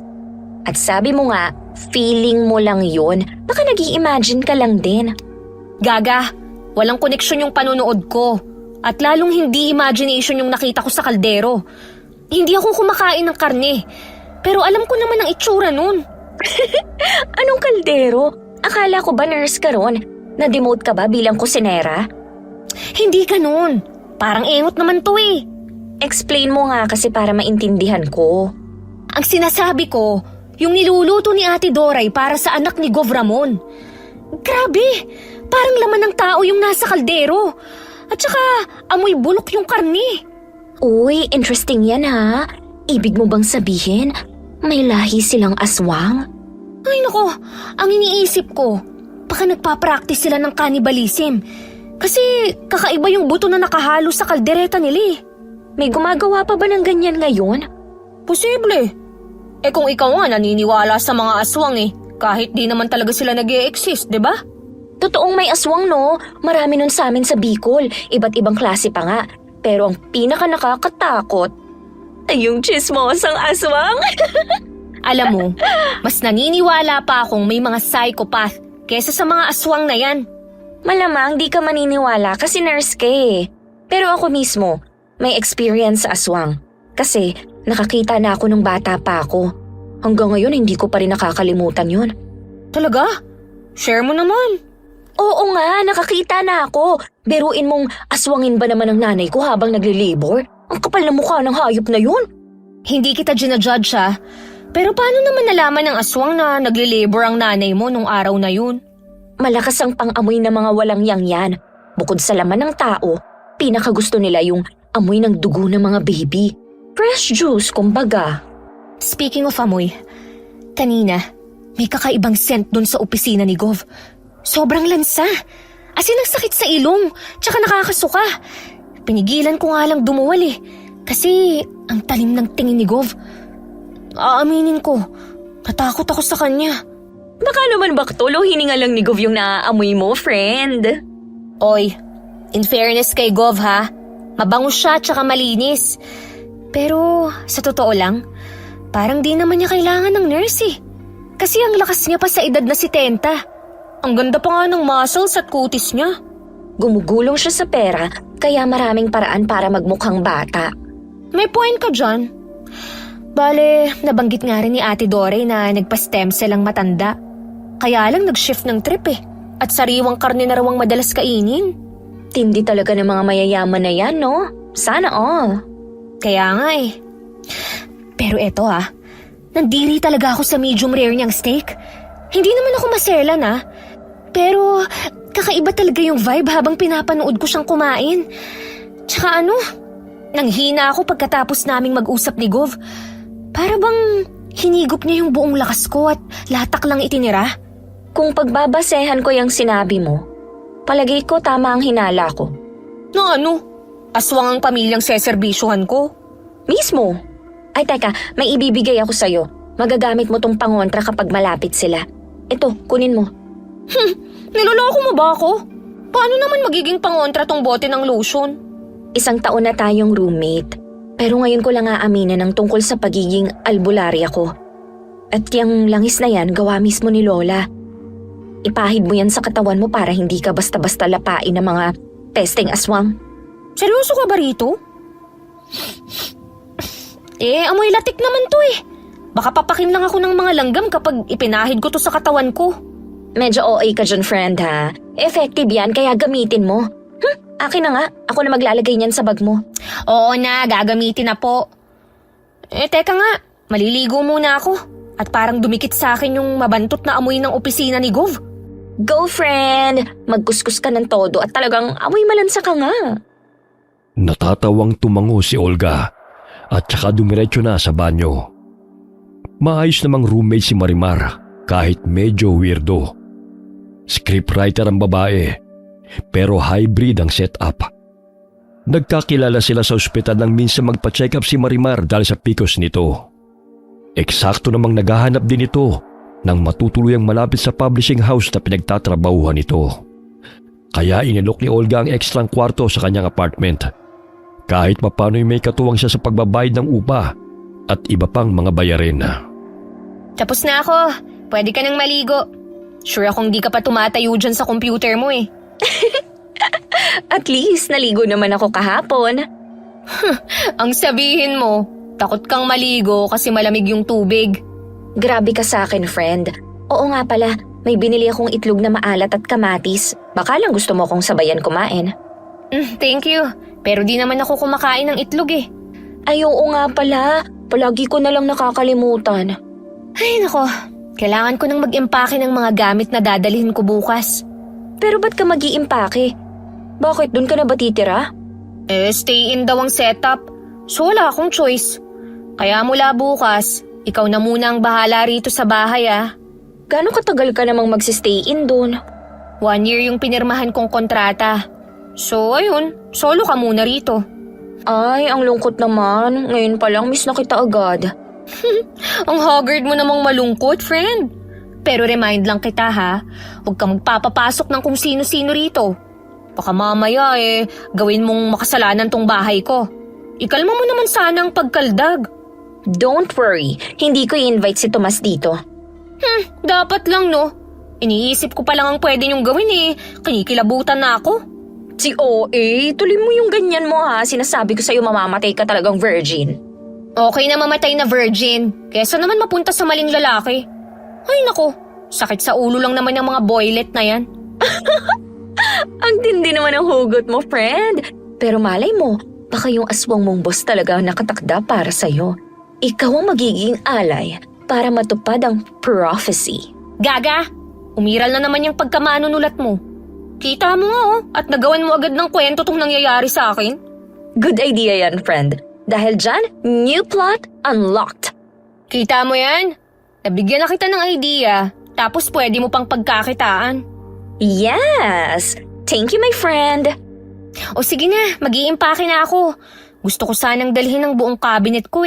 At sabi mo nga, feeling mo lang yun. Baka nag-i-imagine ka lang din. Gaga, walang koneksyon yung panonood ko. At lalong hindi imagination yung nakita ko sa kaldero. Hindi ako kumakain ng karne. Pero alam ko naman ang itsura nun. Anong kaldero? Akala ko ba nurse ka ron? Na-demote ka ba bilang kusinera? Hindi ganun. Parang engot naman to eh. Explain mo nga kasi para maintindihan ko. Ang sinasabi ko, yung niluluto ni Ate Doray para sa anak ni Gov Ramon. Grabe, parang laman ng tao yung nasa kaldero. At saka amoy bulok yung karne. Uy, interesting yan ha. Ibig mo bang sabihin, may lahi silang aswang? Ay nako, ang iniisip ko, baka nagpa-practice sila ng cannibalism. Kasi kakaiba yung buto na nakahalo sa kaldereta nila eh. May gumagawa pa ba ng ganyan ngayon? Posible. Kung ikaw nga naniniwala sa mga aswang eh, kahit di naman talaga sila nag-e-exist, di ba? Totoong may aswang no, marami nun sa amin sa Bicol, iba't ibang klase pa nga. Pero ang pinaka nakakatakot ay yung chismosang aswang. Alam mo, mas naniniwala pa akong may mga psychopath kesa sa mga aswang na yan. Malamang di ka maniniwala kasi nurse ka eh. Pero ako mismo, may experience sa aswang. Kasi nakakita na ako nung bata pa ako. Hanggang ngayon hindi ko pa rin nakakalimutan yun. Talaga? Share mo naman. Oo nga, nakakita na ako. Biruin mong aswangin ba naman ang nanay ko habang nagle-labor? Ang kapal na mukha ng hayop na yun. Hindi kita ginajudge ha. Pero paano naman nalaman ng aswang na nagle-labor ang nanay mo nung araw na yun? Malakas ang pang-amoy ng mga walang yangyan. Bukod sa laman ng tao, pinakagusto nila yung amoy ng dugo ng mga baby. Fresh juice, kumbaga. Speaking of amoy, kanina, may kakaibang scent dun sa opisina ni Gov. Sobrang lansa. As in, ang sakit sa ilong, tsaka nakakasuka. Pinigilan ko nga lang dumuwal eh. Kasi ang talim ng tingin ni Gov. Aaminin ko, natakot ako sa kanya. Baka naman baktol o hininga lang ni Gov yung naaamoy mo, friend. Oy, in fairness kay Gov ha, mabango siya tsaka malinis. Pero sa totoo lang, parang di naman niya kailangan ng nurse eh. Kasi ang lakas niya pa sa edad na 70. Ang ganda pa nga ng muscles at kutis niya. Gumugulong siya sa pera, kaya maraming paraan para magmukhang bata. May point ka dyan. Bale, nabanggit nga rin ni Ate Dore na nagpa-stem cell ang matanda. Kaya lang nag-shift ng trip eh. At sariwang karne na raw ang madalas kainin. Tindi talaga ng mga mayayaman na yan, no? Sana all. Kaya nga eh. Pero eto nandiri talaga ako sa medium rare niyang steak. Hindi naman ako maselan Pero kakaiba talaga yung vibe habang pinapanood ko siyang kumain. Tsaka nanghina ako pagkatapos naming mag-usap ni Gov. Para bang hinigop niya yung buong lakas ko at latak lang itinira. Kung pagbabasehan ko yung sinabi mo, palagay ko tama ang hinala ko. Na aswang ang pamilyang seserbisyuhan ko. Mismo. Ay teka, may ibibigay ako sa'yo. Magagamit mo tong pangontra kapag malapit sila. Ito, kunin mo. Niloloko mo ba ako? Paano naman magiging pangontra tong bote ng lotion? 1 taon na tayong roommate. Pero ngayon ko lang aaminin ang tungkol sa pagiging albularya ko. At yung langis na yan, gawa mismo ni Lola. Ipahid mo yan sa katawan mo para hindi ka basta-basta lapain ng mga pesteng aswang. Seryoso ka ba rito? Amoy latik naman to eh. Baka papakin lang ako ng mga langgam kapag ipinahid ko to sa katawan ko. Medyo OA ka dyan, friend, ha? Effective yan, kaya gamitin mo. Akin na nga. Ako na maglalagay niyan sa bag mo. Oo na, gagamitin na po. Teka nga, maliligo muna ako. At parang dumikit sa akin yung mabantot na amoy ng opisina ni Gov. Go, friend! Magkuskus ka ng todo at talagang amoy malansa ka nga. Natatawang tumango si Olga at saka dumiretso na sa banyo. Maayos namang roommate si Marimar kahit medyo weirdo. Scriptwriter ang babae pero hybrid ang setup. Nagkakilala sila sa ospital nang minsan magpa-check up si Marimar dahil sa PCOS nito. Eksakto namang naghahanap din ito nang matutuluyang malapit sa publishing house na pinagtatrabahuhan nito. Kaya inilok ni Olga ang ekstrang kwarto sa kanyang apartment. Kahit mapano'y may katuwang siya sa pagbabayad ng upa at iba pang mga bayarin. Tapos na ako. Pwede ka nang maligo. Sure akong di ka pa tumatayo dyan sa computer mo eh. At least naligo naman ako kahapon. Ang sabihin mo, takot kang maligo kasi malamig yung tubig. Grabe ka sa akin, friend. Oo nga pala, may binili akong itlog na maalat at kamatis. Baka lang gusto mo akong sabayan kumain. Thank you. Pero di naman ako kumakain ng itlog eh. Ay, oo nga pala. Palagi ko na lang nakakalimutan. Ay nako, kailangan ko nang mag-impake ng mga gamit na dadalhin ko bukas. Pero ba't ka mag-iimpake? Bakit doon ka na ba titira? Stay in daw ang setup. So wala akong choice. Kaya mula bukas, ikaw na muna ang bahala rito sa bahay ah. Gano'ng katagal ka namang magsistay in doon? 1 year yung pinirmahan kong kontrata. So ayun, solo ka muna rito. Ay, ang lungkot naman. Ngayon pa lang miss na kita agad. Ang haggard mo namang malungkot, friend. Pero remind lang kita ha, huwag kang magpapapasok ng kung sino-sino rito. Baka mamaya gawin mong makasalanan tong bahay ko. Ikalma mo naman sana ang pagkaldag. Don't worry, hindi ko i-invite si Tomas dito. Dapat lang no. Iniisip ko pa lang ang pwede niyong gawin Kinikilabutan na ako. Si OA, tuloy mo yung ganyan mo ha. Sinasabi ko sa'yo mamamatay ka talagang virgin. Okay na mamatay na virgin, kesa naman mapunta sa maling lalaki. Ay nako, sakit sa ulo lang naman ng mga boylet na yan. Ang tindi naman ang hugot mo, friend. Pero malay mo, baka yung aswang mong boss talaga ang nakatakda para sa'yo. Ikaw ang magiging alay para matupad ang prophecy. Gaga, umiral na naman yung pagkamanunulat mo. Kita mo nga at nagawan mo agad ng kwento tong nangyayari sa akin. Good idea yan, friend. Dahil dyan, new plot unlocked. Kita mo yan? Nabigyan na kita ng idea, tapos pwede mo pang pagkakitaan. Yes! Thank you, my friend. O sige na, mag-iimpake na ako. Gusto ko sanang dalhin ang buong cabinet ko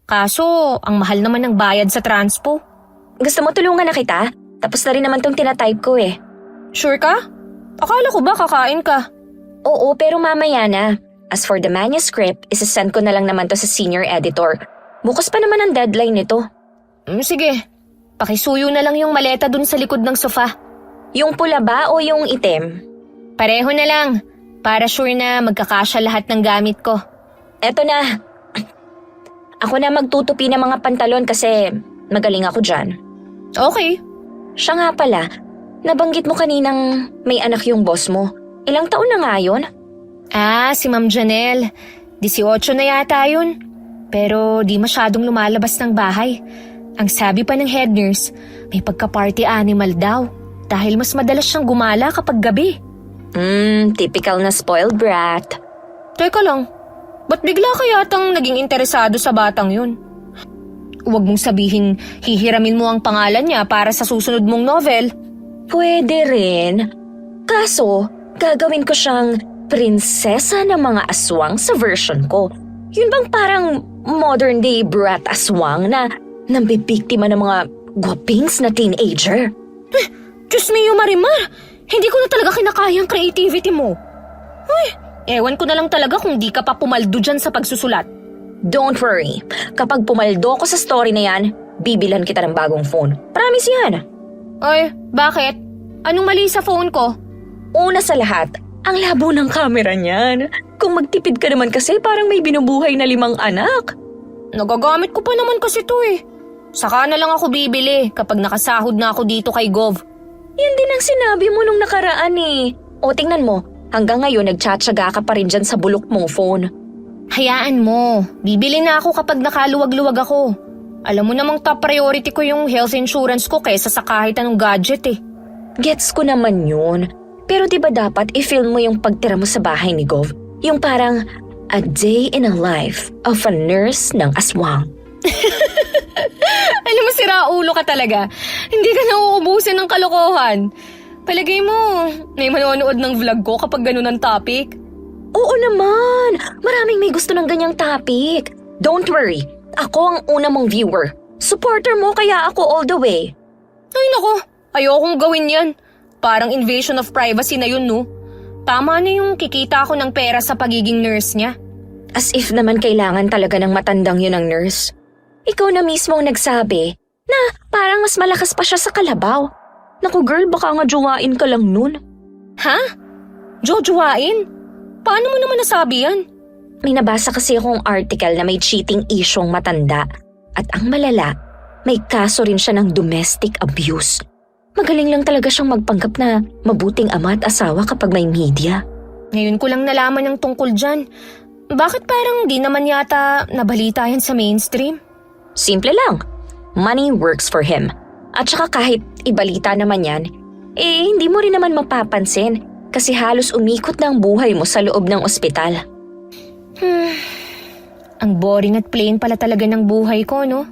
Kaso, ang mahal naman ng bayad sa transpo. Gusto mo tulungan na kita? Tapos na rin naman tong tinatype ko Sure ka? Akala ko ba kakain ka? Oo, pero mamaya na. As for the manuscript, isasend ko na lang naman to sa senior editor. Bukas pa naman ang deadline nito. Sige, pakisuyo na lang yung maleta dun sa likod ng sofa. Yung pula ba o yung itim? Pareho na lang, para sure na magkakasya lahat ng gamit ko. Eto na. Ako na magtutupi ng mga pantalon kasi magaling ako dyan. Okay. Siya nga pala, nabanggit mo kaninang may anak yung boss mo. Ilang taon na nga yun? Si Ma'am Janelle. 18 na yata yun. Pero di masyadong lumalabas ng bahay. Ang sabi pa ng head nurse, may pagka-party animal daw. Dahil mas madalas siyang gumala kapag gabi. Typical na spoiled brat. Teka lang, ba't bigla kayatang naging interesado sa batang yun? Huwag mong sabihin hihiramin mo ang pangalan niya para sa susunod mong novel. Pwede rin. Kaso, gagawin ko siyang prinsesa ng mga aswang sa version ko. Yun bang parang modern day brat aswang na nambibiktima ng mga gwapings na teenager? Diyos mio Marimar, hindi ko na talaga kinakaya ang creativity mo. Ewan ko na lang talaga kung di ka pa pumaldo dyan sa pagsusulat. Don't worry. Kapag pumaldo ko sa story na yan, bibilhan kita ng bagong phone. Promise yan. Ay, bakit? Anong mali sa phone ko? Una sa lahat, ang labo ng camera niyan. Kung magtipid ka naman kasi parang may binubuhay na 5 anak. Nagagamit ko pa naman kasi to eh. Saka na lang ako bibili kapag nakasahod na ako dito kay Gov. Yan din ang sinabi mo nung nakaraan eh. O tingnan mo, hanggang ngayon nagtsatsaga ka pa rin dyan sa bulok mong phone. Hayaan mo, bibili na ako kapag nakaluwag-luwag ako. Alam mo namang top priority ko yung health insurance ko kaysa sa kahit anong gadget eh. Gets ko naman yun. Pero di ba dapat i-film mo yung pagtira mo sa bahay ni Gov? Yung parang a day in a life of a nurse ng aswang. Alam mo, siraulo ka talaga. Hindi ka nauubusan ng kalokohan. Palagay mo, may manonood ng vlog ko kapag ganun ang topic. Oo naman! Maraming may gusto ng ganyang topic. Don't worry, ako ang una mong viewer. Supporter mo kaya ako all the way. Ay nako, ayokong gawin yan. Parang invasion of privacy na yun, no? Tama na yung kikita ako ng pera sa pagiging nurse niya. As if naman kailangan talaga ng matandang yun ang nurse. Ikaw na mismo ang nagsabi na parang mas malakas pa siya sa kalabaw. Naku girl, baka nga jowain ka lang nun. Ha? Jojowain? Paano mo naman nasabi yan? May nabasa kasi akong article na may cheating isyong matanda. At ang malala, may kaso rin siya ng domestic abuse. Magaling lang talaga siyang magpanggap na mabuting ama at asawa kapag may media. Ngayon ko lang nalaman ng tungkol dyan. Bakit parang di naman yata nabalita yan sa mainstream? Simple lang. Money works for him. At saka kahit ibalita naman yan, hindi mo rin naman mapapansin kasi halos umikot na ang buhay mo sa loob ng ospital. Ang boring at plain pala talaga ng buhay ko, no?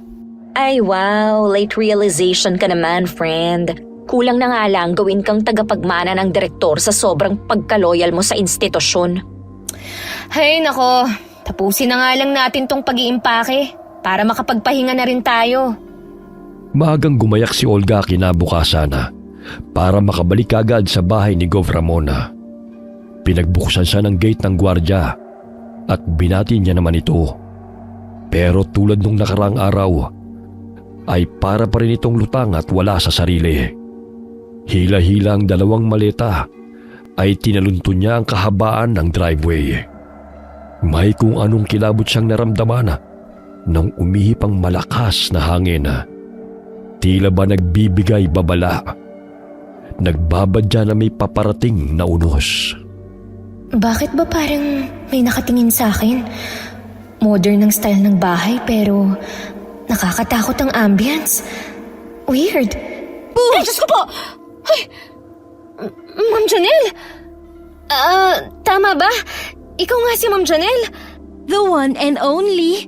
Ay wow, late realization ka naman, friend. Kulang na nga lang gawin kang tagapagmana ng direktor sa sobrang pagkaloyal mo sa institusyon. Hay nako, tapusin na nga lang natin tong pag-iimpake para makapagpahinga na rin tayo. Maagang gumayak si Olga kinabukasan para makabalik agad sa bahay ni Gov Ramona. Pinagbuksan siya ng gate ng gwardya at binati niya naman ito. Pero tulad nung nakaraang araw, ay para pa rin itong lutang at wala sa sarili. Hila-hila ang 2 maleta ay tinalunto niya ang kahabaan ng driveway. May kung anong kilabot siyang naramdaman nang umihip ang malakas na hangin. Tila ba nagbibigay babala. Nagbabadya na may paparating na unos. Bakit ba parang may nakatingin sa akin? Modern ang style ng bahay pero nakakatakot ang ambience. Weird. Ay, Diyos ko po! Ay! Ma'am Janelle? Tama ba? Ikaw nga si Ma'am Janelle? The one and only.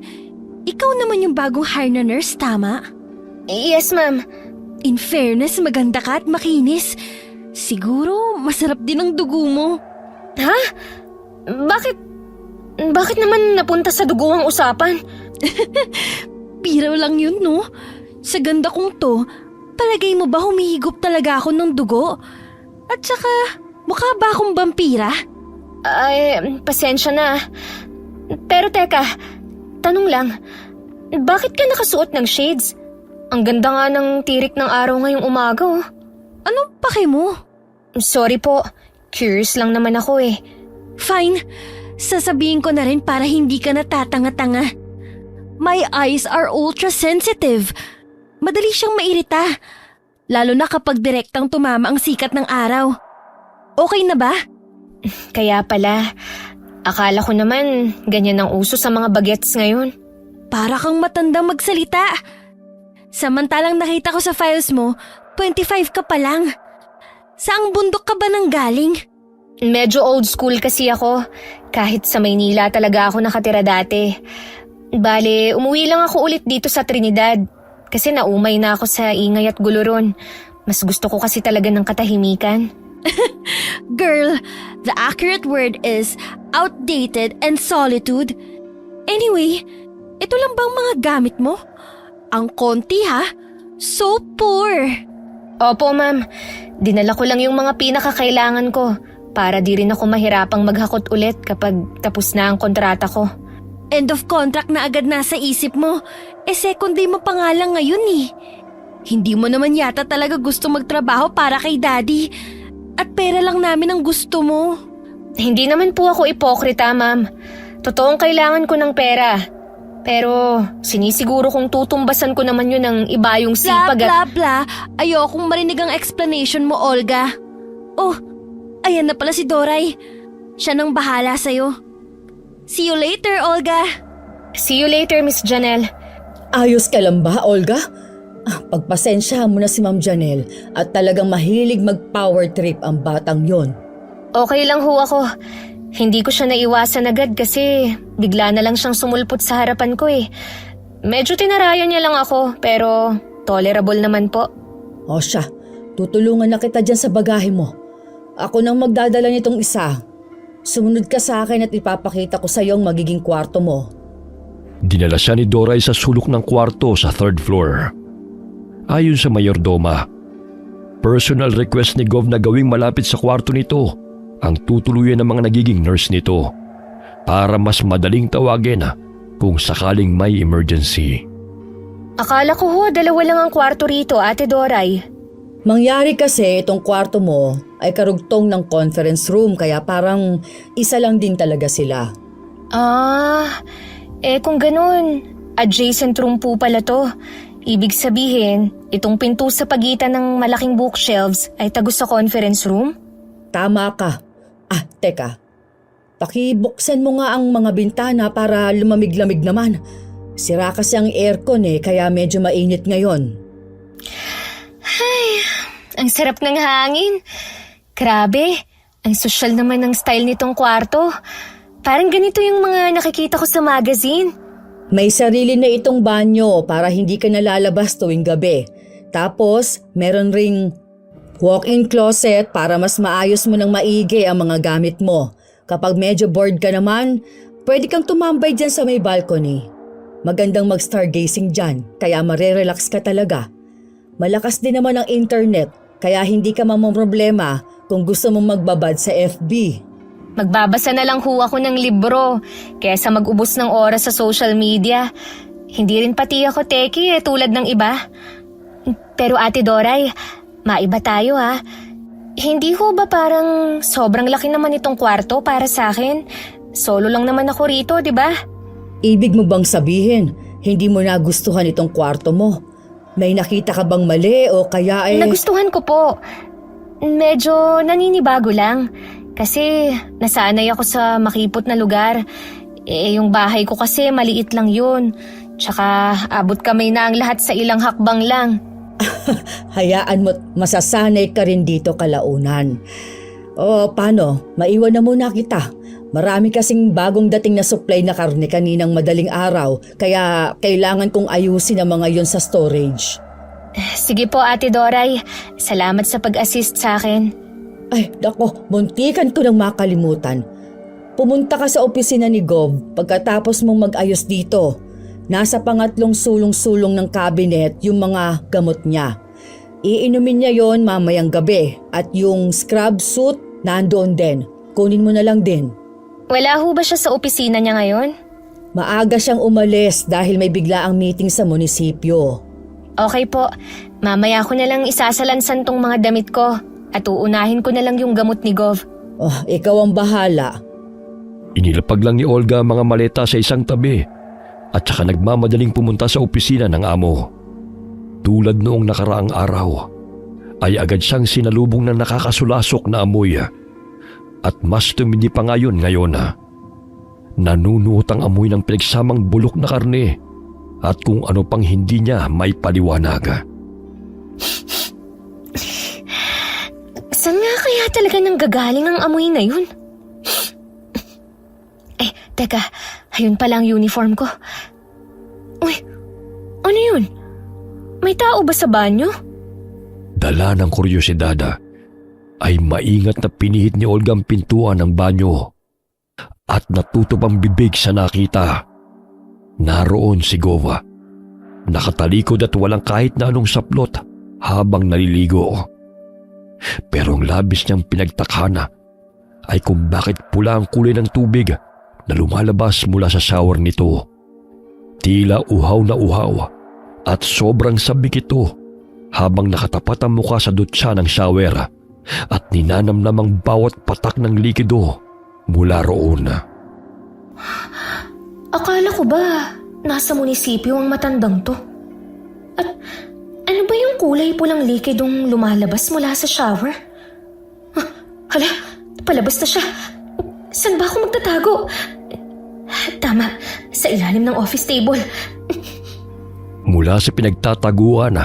Ikaw naman yung bagong hire na nurse, tama? Yes, ma'am. In fairness, maganda ka at makinis. Siguro, masarap din ang dugo mo. Ha? Bakit naman napunta sa dugo ang usapan? Biro lang yun, no? Sa ganda kong to, palagay mo ba humihigop talaga ako ng dugo? At saka, mukha ba akong vampira? Ay, pasensya na. Pero teka, tanong lang, bakit ka nakasuot ng shades? Ang ganda nga ng tirik ng araw ngayong umaga, oh. Anong pake mo? Sorry po, curious lang naman ako eh. Fine, sasabihin ko na rin para hindi ka natatanga-tanga. My eyes are ultra-sensitive. Madali siyang mairita. Lalo na kapag direktang tumama ang sikat ng araw. Okay na ba? Kaya pala, akala ko naman ganyan ang uso sa mga bagets ngayon. Para kang matandang magsalita. Samantalang nakita ko sa files mo, 25 ka pa lang. Saang bundok ka ba nang galing? Medyo old school kasi ako. Kahit sa Maynila talaga ako nakatira dati. Bale, umuwi lang ako ulit dito sa Trinidad. Kasi naumay na ako sa ingay at gulo ron. Mas gusto ko kasi talaga ng katahimikan. Girl, the accurate word is outdated and solitude. Anyway, ito lang bang mga gamit mo? Ang konti ha? So poor. Opo, ma'am. Dinala ko lang yung mga pinakakailangan ko para di rin ako mahirapang maghakot ulit kapag tapos na ang kontrata ko. end of contract na agad nasa isip mo. Second day mo pa nga lang ngayon eh. Hindi mo naman yata talaga gusto magtrabaho para kay daddy. At pera lang namin ang gusto mo. Hindi naman po ako ipokrita, ma'am. Totoong kailangan ko ng pera. Pero sinisiguro kong tutumbasan ko naman yun ng iba yung Bla sipag at... bla bla. Ayokong marinig ang explanation mo, Olga. Oh, ayan na pala si Doray. Siya nang bahala sa'yo. See you later, Olga. See you later, Miss Janelle. Ayos ka lang ba, Olga? Pagpasensyahan mo na si Ma'am Janelle at talagang mahilig mag-power trip ang batang yon. Okay lang ho ako. Hindi ko siya naiwasan agad kasi bigla na lang siyang sumulpot sa harapan ko eh. Medyo tinarayan niya lang ako pero tolerable naman po. O siya, tutulungan na kita dyan sa bagahe mo. Ako nang magdadala nitong isa. Sumunod ka sa akin at ipapakita ko sa iyo ang magiging kwarto mo. Dinala siya ni Doray sa sulok ng kwarto sa 3rd floor. Ayon sa mayordoma, personal request ni Gov na gawing malapit sa kwarto nito ang tutuluyan ng mga nagiging nurse nito para mas madaling tawagin kung sakaling may emergency. Akala ko ho, 2 lang ang kwarto rito, Ate Doray. Mangyari kasi itong kwarto mo ay karugtong ng conference room kaya parang isa lang din talaga sila. Kung ganun, adjacent room po pala to. Ibig sabihin, itong pinto sa pagitan ng malaking bookshelves ay tago sa conference room? Tama ka. Teka. Pakibuksan mo nga ang mga bintana para lumamig-lamig naman. Sira kasi ang aircon kaya medyo mainit ngayon. Ang sarap ng hangin. Grabe, ang sosyal naman ng style nitong kwarto. Parang ganito yung mga nakikita ko sa magazine. May sarili na itong banyo para hindi ka nalalabas tuwing gabi. Tapos, meron ring walk-in closet para mas maayos mo ng maigi ang mga gamit mo. Kapag medyo bored ka naman, pwede kang tumambay dyan sa may balcony. Magandang mag-stargazing dyan, kaya marerelax ka talaga. Malakas din naman ang internet, kaya hindi ka mamamroblema kung gusto mong magbabad sa FB. Magbabasa na lang ho ako ng libro kaysa mag-ubos ng oras sa social media. Hindi rin pati ako teki tulad ng iba. Pero Ate Doray, maiba tayo ha. Hindi ho ba parang sobrang laki naman itong kwarto para sa akin? Solo lang naman ako rito, di ba? Ibig mo bang sabihin, hindi mo nagustuhan itong kwarto mo? May nakita ka bang mali o kaya Nagustuhan ko po. Medyo naninibago lang. Kasi nasanay ako sa makipot na lugar. Yung bahay ko kasi maliit lang yun. Tsaka abot kamay na ang lahat sa ilang hakbang lang. Hayaan mo, masasanay ka rin dito kalaunan. O paano, maiwan na muna kita. Marami kasing bagong dating na supply na karne kaninang madaling araw, kaya kailangan kong ayusin ang mga yon sa storage. Sige po Ate Doray, salamat sa pag-assist sa akin. Ay, nako, muntikan ko nang makalimutan. Pumunta ka sa opisina ni Gov pagkatapos mong mag-ayos dito. Nasa pangatlong sulong-sulong ng cabinet yung mga gamot niya. Iinumin niya yon mamayang gabi at yung scrub suit nandoon din. Kunin mo na lang din. Wala ho ba siya sa opisina niya ngayon? Maaga siyang umalis dahil may biglaang meeting sa munisipyo. Okay po, mamaya ko na lang isasalansan tong mga damit ko at uunahin ko na lang yung gamot ni Gov. Oh, ikaw ang bahala. Inilapag lang ni Olga ang mga maleta sa isang tabi at saka nagmamadaling pumunta sa opisina ng amo. Tulad noong nakaraang araw, ay agad siyang sinalubong ng nakakasulasok na amoy at mas tumindi pa ngayon nanunuot ang amoy ng pinagsamang bulok na karne at kung ano pang hindi niya may paliwanag. Saan nga kaya talaga nang gagaling ang amoy na yun? Teka, ayun pala ang uniform ko. Uy, ano yun? May tao ba sa banyo? Dala ng kuryosidad ay maingat na pinihit ni Olga ang pintuan ng banyo at natutup ang bibig sa nakita. Naroon si Gova, nakatalikod at walang kahit na anong saplot habang naliligo. Pero ang labis niyang pinagtakhana ay kung bakit pula ang kulay ng tubig na lumalabas mula sa shower nito. Tila uhaw na uhaw at sobrang sabik ito habang nakatapat ang mukha sa dutya ng shower at ninanamnam ang bawat patak ng likido mula roon. Akala ko ba nasa munisipyo ang matandang to? At ano ba yung kulay pulang likidong lumalabas mula sa shower? Hala, palabas na siya. Saan ba ako magtatago? Tama, sa ilalim ng office table. Mula sa pinagtataguan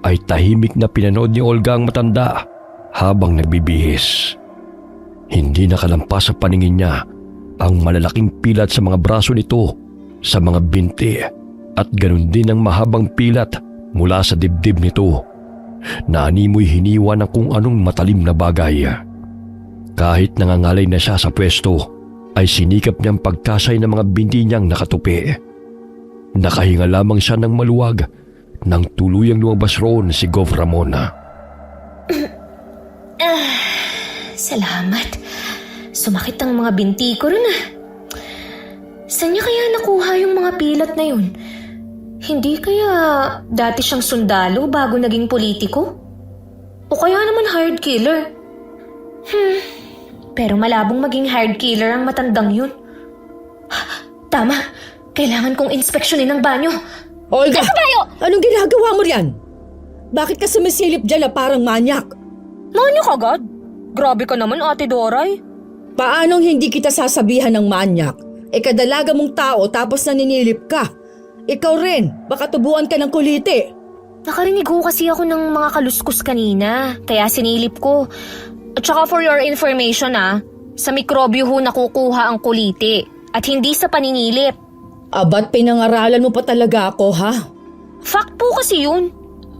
ay tahimik na pinanood ni Olga ang matanda habang nagbibihis. Hindi nakalampas sa paningin niya ang malalaking pilat sa mga braso nito, sa mga binti at ganun din ang mahabang pilat mula sa dibdib nito na animoy hiniwa ng kung anong matalim na bagay. Kahit nangangalay na siya sa pwesto, ay sinikap niyang pagkasay ng mga binti niyang nakatupi. Nakahinga lamang siya ng maluwag nang tuluyang lumabas roon si Gov Ramona. Salamat. Sumakit ang mga binti ko rin Saan niya kaya nakuha yung mga pilat na yun? Hindi kaya dati siyang sundalo bago naging politiko? O kaya naman hired killer? Pero malabong maging hired killer ang matandang yun. Tama, kailangan kong inspeksyonin ang banyo. Olga! Anong ginagawa mo riyan? Bakit ka sumisilip dyan na parang manyak? Manyak agad? Grabe ka naman, Ate Doray. Paanong hindi kita sasabihan ng manyak? Kadalaga mong tao tapos naninilip ka. Ikaw rin, baka tubuan ka ng kuliti. Nakarinig ho kasi ako ng mga kaluskus kanina, kaya sinilip ko. At saka for your information sa mikrobyo ho nakukuha ang kuliti at hindi sa paninilip. Abat pinangaralan mo pa talaga ako, ha? Fact po kasi yun.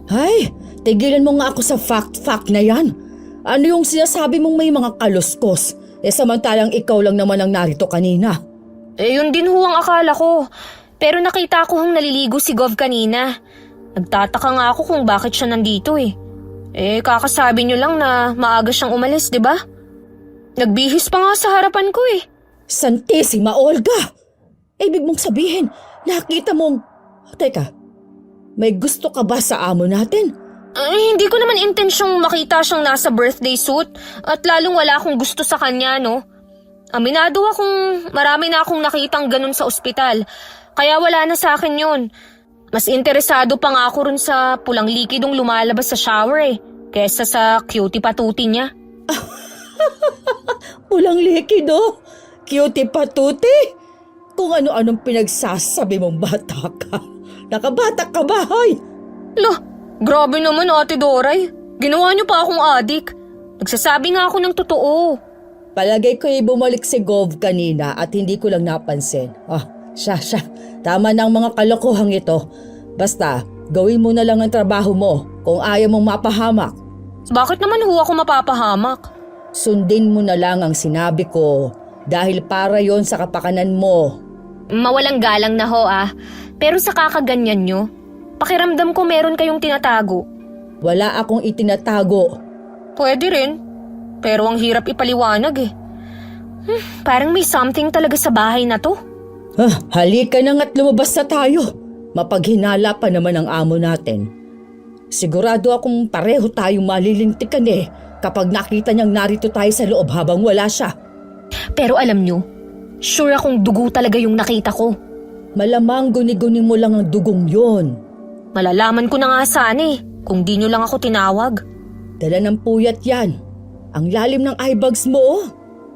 Ay, tigilan mo nga ako sa fact na yan. Ano yung sinasabi mong may mga kaluskos? Samantalang ikaw lang naman ang narito kanina. Yun din ho ang akala ko. Pero nakita ko hong naliligo si Gov kanina. Nagtataka nga ako kung bakit siya nandito kakasabi niyo lang na maaga siyang umalis, di ba? Nagbihis pa nga sa harapan ko Santissima Olga! Ibig mong sabihin, nakita mong... Teka, may gusto ka ba sa amo natin? Hindi ko naman intensyong makita siyang nasa birthday suit at lalong wala akong gusto sa kanya, no? Aminado akong marami na akong nakitang ganun sa ospital, kaya wala na sa akin yun. Mas interesado pa nga ako rin sa pulang likidong lumalabas sa shower kesa sa cutie patuti niya. Pulang likido? Cutie patuti? Kung ano-anong pinagsasabi mong bata ka. Nakabata ka ba, hoy? Loh, grabe naman, Ate Doray. Ginawa niyo pa akong adik. Nagsasabi nga ako ng totoo. Palagay ko bumalik si Gov kanina at hindi ko lang napansin. Siya. Tama na ang mga kalokohang ito. Basta, gawin mo na lang ang trabaho mo kung ayaw mong mapahamak. Bakit naman ho ako mapapahamak? Sundin mo na lang ang sinabi ko dahil para yon sa kapakanan mo. Mawalang galang na ho Pero sa kakaganyan nyo, pakiramdam ko meron kayong tinatago. Wala akong itinatago. Pwede rin. Pero ang hirap ipaliwanag Parang may something talaga sa bahay na to. Halika na nga't lumabas na tayo. Mapaghinala pa naman ang amo natin. Sigurado akong pareho tayong malilintikan kapag nakita niyang narito tayo sa loob habang wala siya. Pero alam niyo, sure akong dugo talaga yung nakita ko. Malamang guni-guni mo lang ang dugong yon. Malalaman ko na nga sana kung di niyo lang ako tinawag. Dala ng puyat yan. Ang lalim ng eyebags mo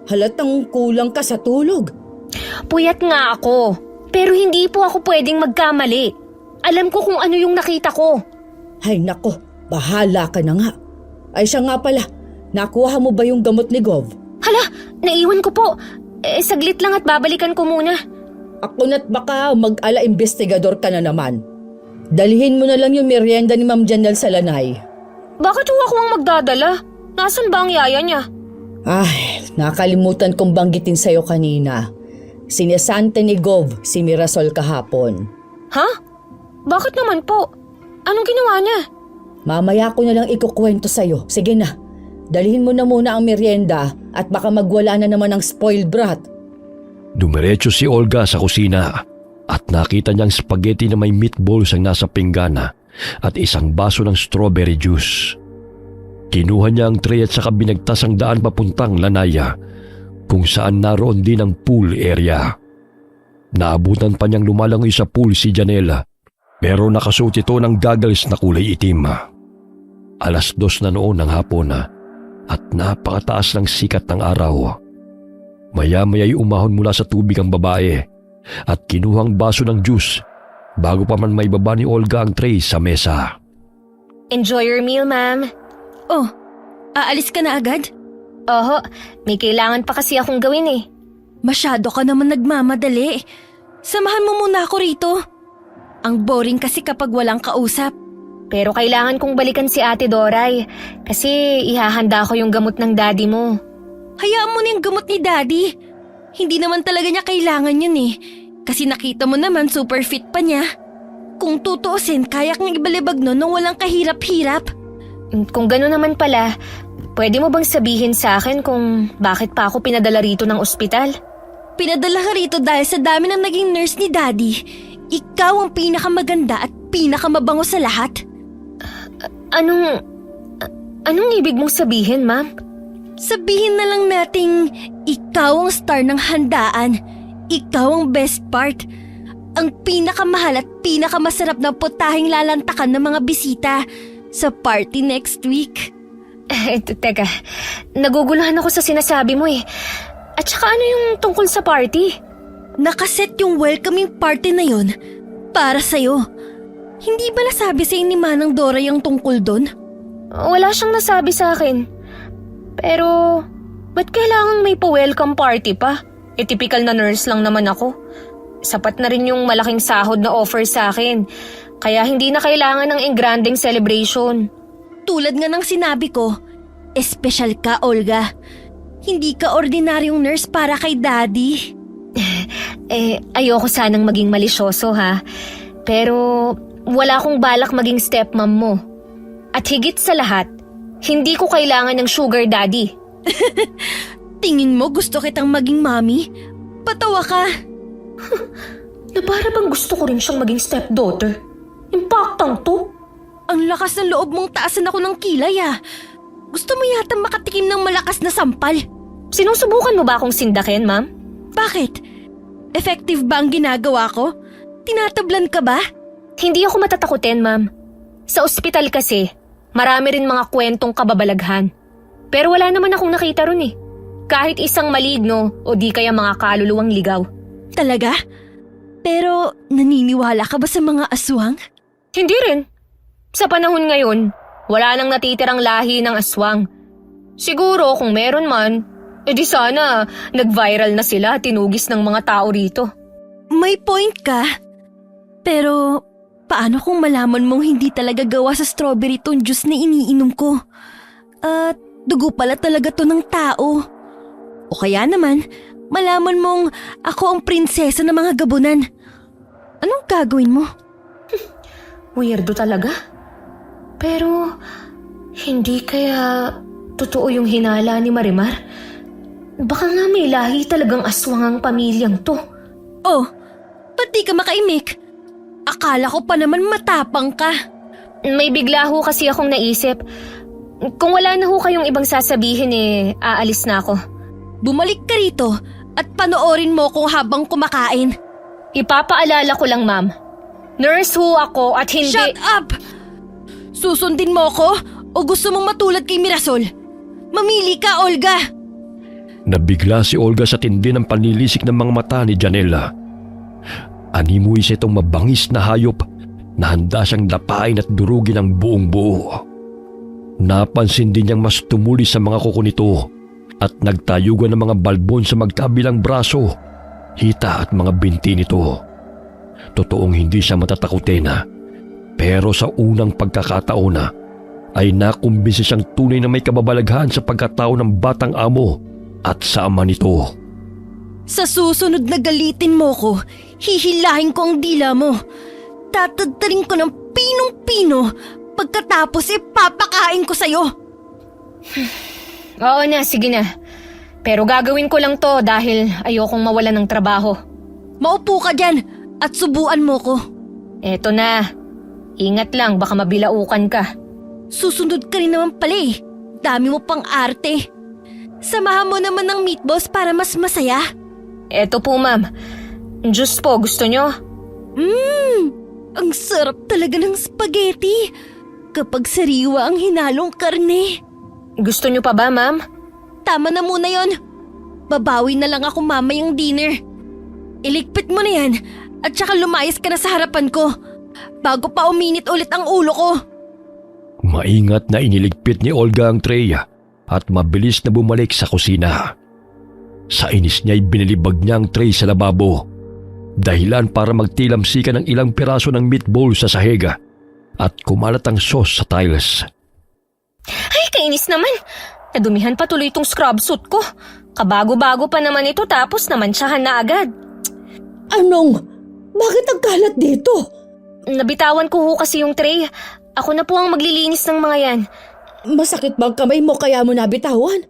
Halatang kulang ka sa tulog. Puyat nga ako, pero hindi po ako pwedeng magkamali. Alam ko kung ano yung nakita ko. Ay nako, bahala ka na nga. Ay siya nga pala, nakuha mo ba yung gamot ni Gov? Hala, naiwan ko po. Saglit lang at babalikan ko muna. Ako na't baka mag-ala-investigador ka na naman. Dalhin mo na lang yung merienda ni Ma'am Janelle sa lanay. Bakit ho ako ang magdadala? Nasaan ba ang yaya niya? Ay, nakalimutan kong banggitin sa'yo kanina. Sinesante ni Gov si Mirasol kahapon. Ha? Bakit naman po? Anong ginawa niya? Mamaya ko na lang ikukwento sa'yo. Sige na, dalhin mo na muna ang merienda at baka magwala na naman ang spoiled brat. Dumiretso si Olga sa kusina at nakita niyang spaghetti na may meatballs ang nasa pinggana at isang baso ng strawberry juice. Kinuha niya ang tray at saka binagtas ang daan papuntang lanaya kung saan naroon din ang pool area. Naabutan pa niyang lumalangoy sa pool si Janela pero nakasuot ito ng goggles na kulay itim. 2:00 na noon ng hapon at napakataas ng sikat ng araw. Maya-maya'y umahon mula sa tubig ang babae at kinuhang baso ng juice bago pa man may baba ni Olga ang tray sa mesa. Enjoy your meal, ma'am. Oh, aalis ka na agad? Oho, may kailangan pa kasi akong gawin eh. Masyado ka naman nagmamadali. Samahan mo muna ako rito. Ang boring kasi kapag walang kausap. Pero kailangan kong balikan si Ate Doray kasi ihahanda ko yung gamot ng daddy mo. Hayaan mo na yung gamot ni Daddy. Hindi naman talaga niya kailangan yun eh. Kasi nakita mo naman super fit pa niya. Kung tutuusin, kaya kang ibalibag nun nung walang kahirap-hirap. Kung gano'n naman pala, pwede mo bang sabihin sa akin kung bakit pa ako pinadala rito ng ospital? Pinadala ka rito dahil sa dami ng naging nurse ni Daddy. Ikaw ang pinakamaganda at pinakamabango sa lahat. Anong ibig mong sabihin, ma'am? Sabihin na lang nating ikaw ang star ng handaan. Ikaw ang best part. Ang pinakamahal at pinakamasarap na putahing lalantakan ng mga bisita sa party next week. Teka, naguguluhan ako sa sinasabi mo eh. At saka ano yung tungkol sa party? Nakaset yung welcoming party na yon para sa'yo. Hindi ba nasabi sa'yo ni Manang Dora yung tungkol doon? Wala siyang nasabi sa akin. Pero, ba't kailangang may pa-welcome party pa? Typical na nurse lang naman ako. Sapat na rin yung malaking sahod na offer sa akin. Kaya hindi na kailangan ng engrandeng celebration. Tulad nga ng sinabi ko, espesyal ka, Olga. Hindi ka ordinaryong nurse para kay Daddy. Ayoko sanang maging malisyoso ha. Pero, wala akong balak maging stepmom mo. At higit sa lahat, hindi ko kailangan ng sugar daddy. Tingin mo gusto kitang maging mommy? Patawa ka. Na para bang gusto ko rin siyang maging stepdaughter? Impaktang to. Ang lakas ng loob mong taasan ako ng kilay ah. Gusto mo yata makatikim ng malakas na sampal. Sinusubukan mo ba akong sindakin, ma'am? Bakit? Effective ba ang ginagawa ko? Tinatablan ka ba? Hindi ako matatakutin, ma'am. Sa ospital kasi, marami rin mga kwentong kababalaghan. Pero wala naman akong nakita ron eh. Kahit isang maligno o di kaya mga kaluluwang ligaw. Talaga? Pero naniniwala ka ba sa mga aswang? Hindi rin. Sa panahon ngayon, wala nang natitirang lahi ng aswang. Siguro kung meron man, edi sana nag-viral na sila at tinugis ng mga tao rito. May point ka. Pero paano kung malaman mong hindi talaga gawa sa strawberry tong juice na iniinom ko? At dugo pala talaga to ng tao. O kaya naman, malaman mong ako ang prinsesa ng mga gabunan. Anong gagawin mo? Weirdo talaga. Pero, hindi kaya totoo yung hinala ni Marimar? Baka nga may lahi talagang aswang ang pamilyang to. Oh, pati ka makaimik. Akala ko pa naman matapang ka. May bigla ho kasi akong naisip. Kung wala na ho kayong ibang sasabihin aalis na ako. Bumalik ka rito at panoorin mo ko habang kumakain. Ipapaalala ko lang, ma'am. Nurse ho ako at hindi… Shut up! Susundin mo ko o gusto mong matulad kay Mirasol? Mamili ka, Olga! Nabigla si Olga sa tindi ng panilisik ng mga mata ni Janela. Animoy siya itong mabangis na hayop na handa siyang lapain at durugin ang buong buo. Napansin din niyang mas tumuli sa mga kuko nito at nagtayugan ng mga balbon sa magkabilang braso, hita at mga binti nito. Totoong hindi siya matatakutin pero sa unang pagkakataon ay nakumbinsi siyang tunay na may kababalaghan sa pagkatao ng batang amo at sa ama nito. Sa susunod na galitin mo ko, hihilahin ko ang dila mo. Tatadtarin ko ng pinong-pino, pagkatapos ipapakain ko sa'yo. Oo na, sige na. Pero gagawin ko lang to dahil ayokong mawalan ng trabaho. Maupo ka dyan at subuan mo ko. Eto na. Ingat lang, baka mabilaukan ka. Susunod ka rin naman pala eh. Dami mo pang arte. Samahan mo naman ng meatballs para mas masaya. Eto po, ma'am. Juice po, gusto nyo? Ang sarap talaga ng spaghetti. Kapag sariwa ang hinalong karne. Gusto nyo pa ba, ma'am? Tama na muna yon. Babawi na lang ako mamayang dinner. Iligpit mo na yan at saka lumayas ka na sa harapan ko bago pa uminit ulit ang ulo ko. Maingat na iniligpit ni Olga ang tray at mabilis na bumalik sa kusina. Sa inis niya'y binilibag niya ang tray sa lababo. Dahilan para magtilamsikan ng ilang piraso ng meatball sa sahig at kumalat ang sauce sa tiles. Ay, kainis naman. Nadumihan pa tuloy itong scrub suit ko. Kabago-bago pa naman ito tapos namantsahan na agad. Anong? Bakit ang kalat dito? Nabitawan ko ho kasi yung tray. Ako na po ang maglilinis ng mga yan. Masakit bang kamay mo kaya mo nabitawan?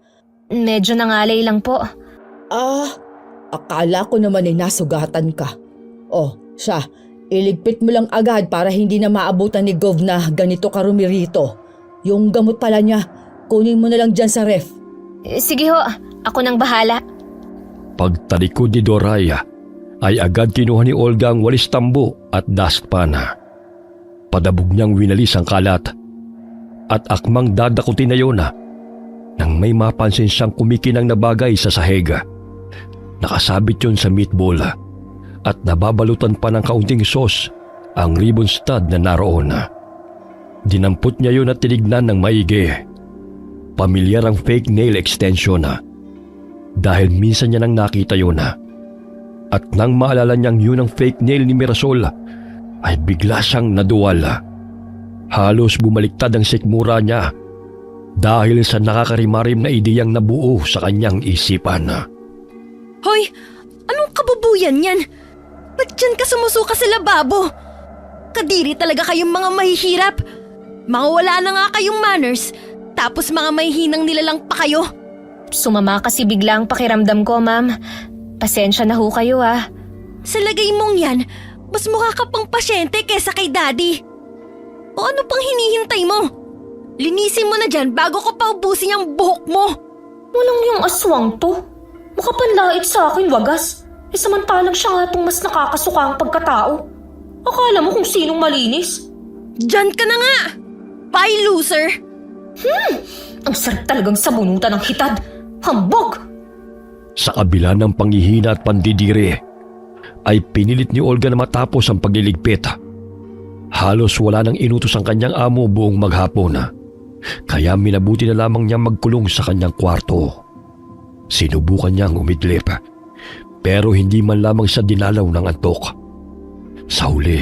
Medyo nangalay lang po. Akala ko naman ay nasugatan ka. Oh, siya, iligpit mo lang agad para hindi na maabutan ni Gov na ganito karumi rito. Yung gamot pala niya, kunin mo na lang dyan sa ref. Sige ho, ako nang bahala. Pagtalikod ni Doraya, ay agad kinuha ni Olga ang walis tambo at dustpan. Padabog niyang winalis ang kalat at akmang dadakutin na yun nang may mapansin siyang kumikinang na bagay sa sahig. Nakasabit yun sa meatball at nababalutan pa ng kaunting sauce ang ribbon stud na naroon. Dinampot niya yun at tinignan ng maigi. Pamilyar ang fake nail extension dahil minsan niya nang nakita yun. At nang maalala niyang yun ang fake nail ni Mirasol, ay bigla siyang naduwal. Halos bumaliktad ang sikmura niya dahil sa nakakarimarim na ideyang nabuo sa kanyang isipan. Hoy, anong kabubuyan yan? Ba't dyan ka sumusuka sa lababo? Kadiri talaga kayong mga mahihirap. Mga wala na nga kayong manners, tapos mga mahihinang nilalang pa kayo. Sumama kasi bigla ang pakiramdam ko, ma'am. Pasensya na ho kayo Sa lagay mong yan, mas mukha ka pang pasyente kesa kay Daddy. O ano pang hinihintay mo? Linisin mo na dyan bago ko pa ubusin ang buhok mo. Walang yung aswang to. Makapanlait sa akin, wagas. Samantalang siya nga itong mas nakakasuka ang pagkatao. Akala mo kung sinong malinis? Dyan ka na nga! Bye, loser! Ang sarap talagang sabunutan ng hitad. Hambog! Sa kabila ng panghihina at pandidiri, ay pinilit ni Olga na matapos ang pagliligpit. Halos wala nang inutos ang kanyang amo buong maghapon. Kaya minabuti na lamang niyang magkulong sa kanyang kwarto. Sinubukan niyang umidlip, pero hindi man lamang siya dinalaw ng antok. Sa huli,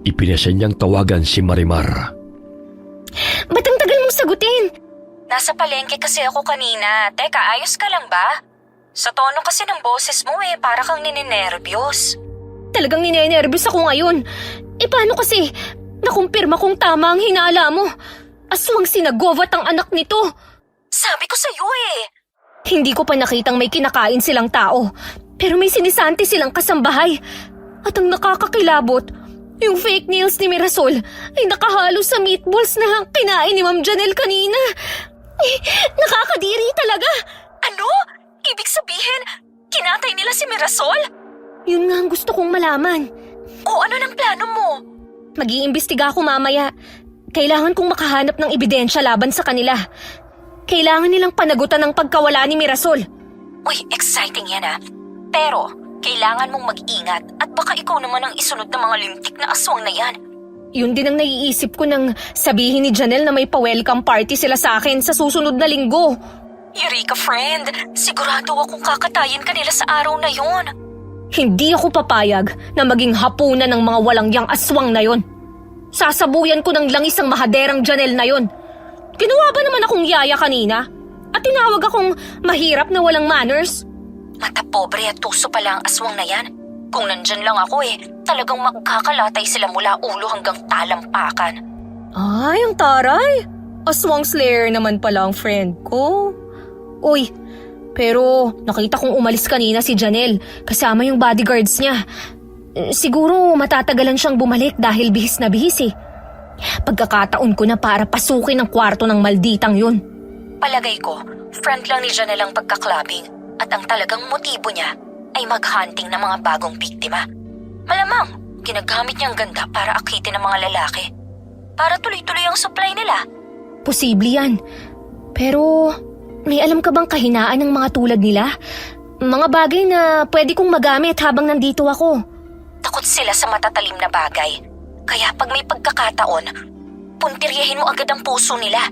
ipinasa niyang tawagan si Marimar. Ba't ang tagal mong sagutin? Nasa palengke kasi ako kanina. Teka, ayos ka lang ba? Sa tono kasi ng boses mo para kang ninenervyos. Talagang ninenervyos ako ngayon. Paano kasi nakumpirma kong tama ang hinala mo? Aswang sinagovat ang anak nito. Sabi ko sa'yo Hindi ko pa nakitang may kinakain silang tao. Pero may sinisanti silang kasambahay. At ang nakakakilabot, yung fake nails ni Mirasol ay nakahalo sa meatballs na kinain ni Ma'am Janelle kanina. Nakakadiri talaga. Ano? Ibig sabihin, kinatay nila si Mirasol? Yun nga ang gusto kong malaman. O ano ng plano mo? Mag-iimbestiga ako mamaya. Kailangan kong makahanap ng ebidensya laban sa kanila. Kailangan nilang panagutan ng pagkawala ni Mirasol. Uy, exciting yan Pero, kailangan mong mag-ingat at baka ikaw naman ang isunod ng mga lintik na aswang na yan. Yun din ang naiisip ko nang sabihin ni Janelle na may pa-welcome party sila sa akin sa susunod na linggo. Eureka, friend. Sigurado akong kakatayin ka nila sa araw na yon. Hindi ako papayag na maging hapunan ng mga walangyang aswang na yon. Sasabuyan ko ng langis ang mahaderang Janelle na yon. Ginawa ba naman akong yaya kanina? At tinawag akong mahirap na walang manners? Mata pobre at tuso pala ang aswang na yan. Kung nandyan lang ako talagang magkakalatay sila mula ulo hanggang talampakan. Ay, ang taray. Aswang slayer naman pala ang friend ko. Uy, Pero nakita kong umalis kanina si Janelle kasama yung bodyguards niya. Siguro matatagalan siyang bumalik dahil bihis na bihis eh. Pagkakataon ko na para pasukin ang kwarto ng malditang yun. Palagay ko, friend lang ni Janelle ang pagka-clubbing at ang talagang motibo niya ay mag-hunting ng mga bagong biktima. Malamang, ginagamit niya ang ganda para akitin ng mga lalaki. Para tuloy-tuloy ang supply nila. Posible yan. Pero may alam ka bang kahinaan ng mga tulad nila? Mga bagay na pwede kong magamit habang nandito ako. Takot sila sa matatalim na bagay. Kaya pag may pagkakataon, puntiryahin mo agad ang puso nila.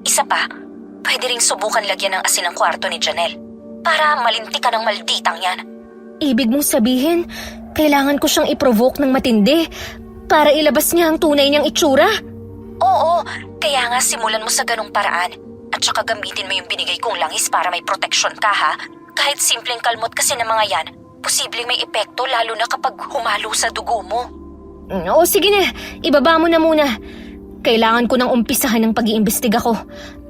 Isa pa, pwede ring subukan lagyan ng asin ang kwarto ni Janelle para malintikan ang malditang yan. Ibig mong sabihin, kailangan ko siyang i-provoke ng matindi para ilabas niya ang tunay niyang itsura? Oo, kaya nga simulan mo sa ganong paraan at saka gamitin mo yung binigay kong langis para may protection ka ha. Kahit simpleng kalmot kasi ng mga yan, posibleng may epekto lalo na kapag humalo sa dugo mo. Oo, sige na. Ibaba mo na muna. Kailangan ko nang umpisahan ng pag-iimbestiga ko.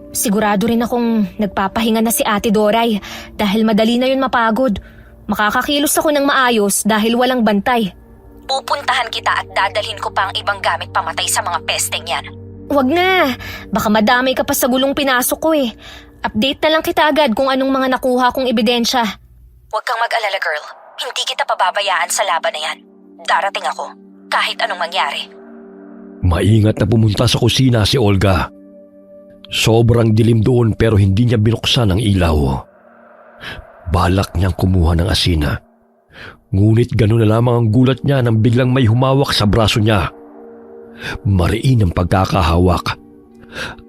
Sigurado rin akong nagpapahinga na si Ate Doray dahil madali na yun mapagod. Makakakilos ako ng maayos dahil walang bantay. Pupuntahan kita at dadalhin ko pa ang ibang gamit pamatay sa mga pesteng yan. Wag na. Baka madamay ka pa sa gulong pinasok ko eh. Update na lang kita agad kung anong mga nakuha kong ebidensya. Huwag kang mag-alala, girl. Hindi kita pababayaan sa laban na yan. Darating ako, kahit anong mangyari. Maingat na pumunta sa kusina si Olga. Sobrang dilim doon pero hindi niya binuksan ang ilaw. Balak niyang kumuha ng asina. Ngunit gano'n na lamang ang gulat niya nang biglang may humawak sa braso niya. Mariin ang pagkakahawak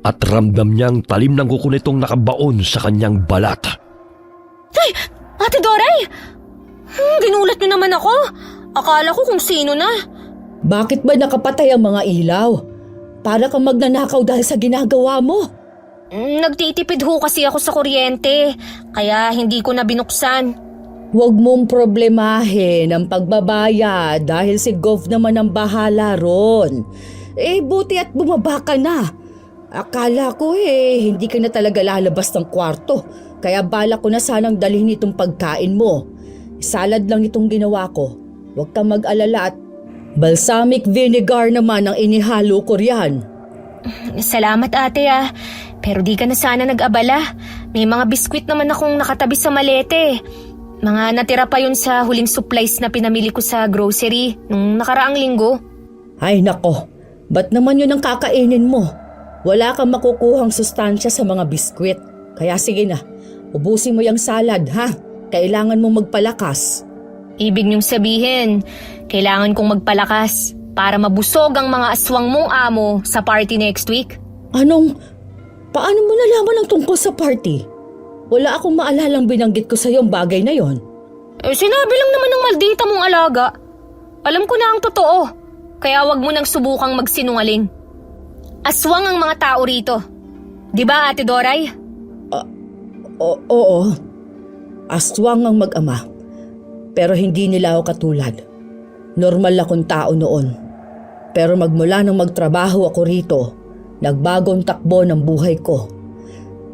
at ramdam niyang talim ng kuko nitong nakabaon sa kanyang balat. Ay! Ate Doray! Ginulat niyo naman ako. Akala ko kung sino na. Bakit ba nakapatay ang mga ilaw? Para kang magnanakaw dahil sa ginagawa mo. Nagtitipid ho kasi ako sa kuryente, kaya hindi ko na binuksan. Huwag mong problemahin ang pagbabaya dahil si Gov naman ang bahala ron. Buti at bumaba ka na. Akala ko hindi ka na talaga lalabas ng kwarto. Kaya bala ko na sanang dalhin itong pagkain mo. Salad lang itong ginawa ko. Huwag kang mag-alala at balsamic vinegar naman ang inihalo ko riyan. Salamat ate pero di ka na sana nag-abala. May mga biskwit naman akong nakatabi sa malete. Mga natira pa yun sa huling supplies na pinamili ko sa grocery nung nakaraang linggo. Ay nako, ba't naman yun ang kakainin mo? Wala kang makukuhang sustansya sa mga biskwit. Kaya sige na, ubusin mo yung salad ha. Kailangan mong magpalakas. Ibig niyong sabihin, kailangan kong magpalakas para mabusog ang mga aswang mong amo sa party next week? Paano mo nalaman ang tungkol sa party? Wala akong maalalang binanggit ko sa yung bagay na yon. Sinabi lang naman ng maldita mong alaga. Alam ko na ang totoo, kaya wag mo nang subukang magsinungaling. Aswang ang mga tao rito. Di ba, Ate Doray? Oo. Aswang ang mag-ama. Pero hindi nila ako katulad. Normal akong tao noon. Pero magmula nang magtrabaho ako rito, nagbagong takbo ng buhay ko.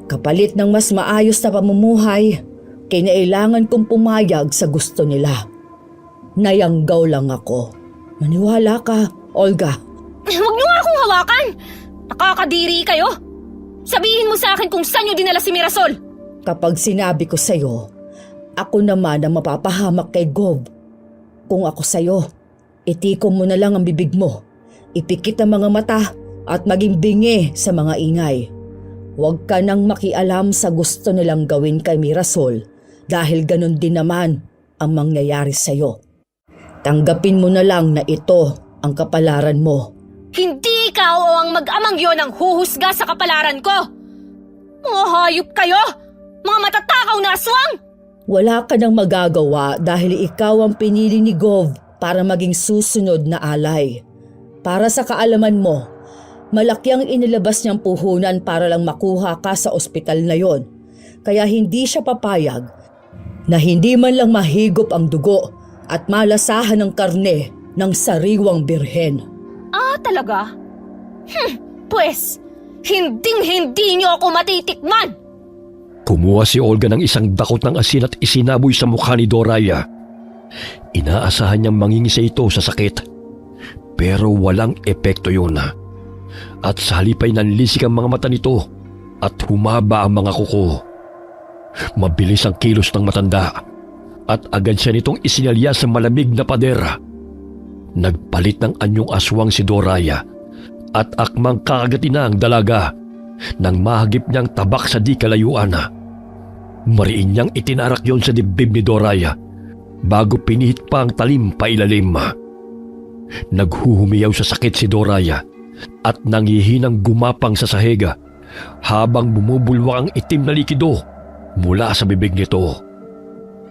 Kapalit ng mas maayos na pamumuhay, kinailangan kong pumayag sa gusto nila. Nayanggaw lang ako. Maniwala ka, Olga. Huwag niyo nga akong hawakan! Nakakadiri kayo! Sabihin mo sa akin kung saan niyo dinala si Mirasol! Kapag sinabi ko sa'yo, ako naman ang mapapahamak kay Gov. Kung ako sa'yo, itikom mo na lang ang bibig mo. Ipikit ang mga mata at maging bingi sa mga ingay. Huwag ka nang makialam sa gusto nilang gawin kay Mirasol dahil ganun din naman ang mangyayari sa'yo. Tanggapin mo na lang na ito ang kapalaran mo. Hindi ikaw o ang mag-amang yon ang huhusga sa kapalaran ko! Mga hayop kayo! Mga matatakaw na aswang! Wala ka nang magagawa dahil ikaw ang pinili ni Gov para maging susunod na alay. Para sa kaalaman mo, malaki ang inilabas niyang puhunan para lang makuha ka sa ospital na yon. Kaya hindi siya papayag na hindi man lang mahigop ang dugo at malasahan ng karne ng sariwang birhen. Talaga? Pues, hinding-hindi niyo ako matitikman! Kumuha si Olga ng isang dakot ng asin at isinaboy sa mukha ni Doraya. Inaasahan niyang mangingisa ito sa sakit. Pero walang epekto yun. At sa halip ay nanlisik ang mga mata nito at humaba ang mga kuko. Mabilis ang kilos ng matanda at agad siya nitong isinalya sa malamig na pader. Nagpalit ng anyong aswang si Doraya at akmang kakagatin na ang dalaga nang mahagip niyang tabak sa di kalayuan. Mariin niyang itinarak yon sa dibdib ni Doraya bago pinihit pa ang talim pailalim. Naghuhumiyaw sa sakit si Doraya at nangihinang gumapang sa sahig habang bumubulwak ang itim na likido mula sa bibig nito.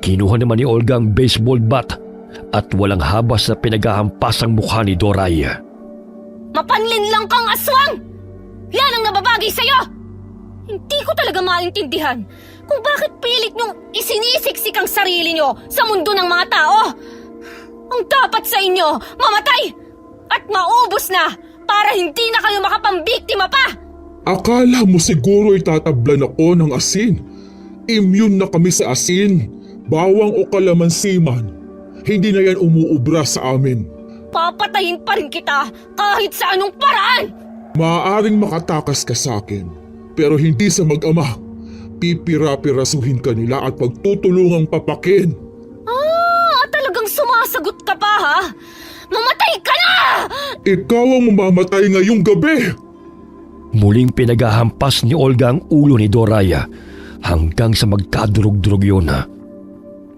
Kinuha naman ni Olga ang baseball bat at walang habas na pinaghahampas ang mukha ni Doraya. Mapanlin lang kang aswang! Yan ang nababagay sa'yo! Hindi ko talaga maintindihan kung bakit pilit niyong isinisiksik ang sarili niyo sa mundo ng mga tao. Ang dapat sa inyo, mamatay at maubos na para hindi na kayo makapambiktima pa! Akala mo siguro itatablan ako ng asin. Immune na kami sa asin. Bawang o kalamansi man. Hindi na yan umuubra sa amin. Papatayin pa rin kita kahit sa anong paraan! Maaaring makatakas ka sa akin, pero hindi sa mag-ama. Pipira-pirasuhin ka nila at pagtutulungang papakin. Talagang sumasagot ka pa ha? Mamatay ka na! Ikaw ang mamamatay ngayong gabi! Muling pinaghahampas ni Olga ang ulo ni Doraya hanggang sa magkadurog-durog yun.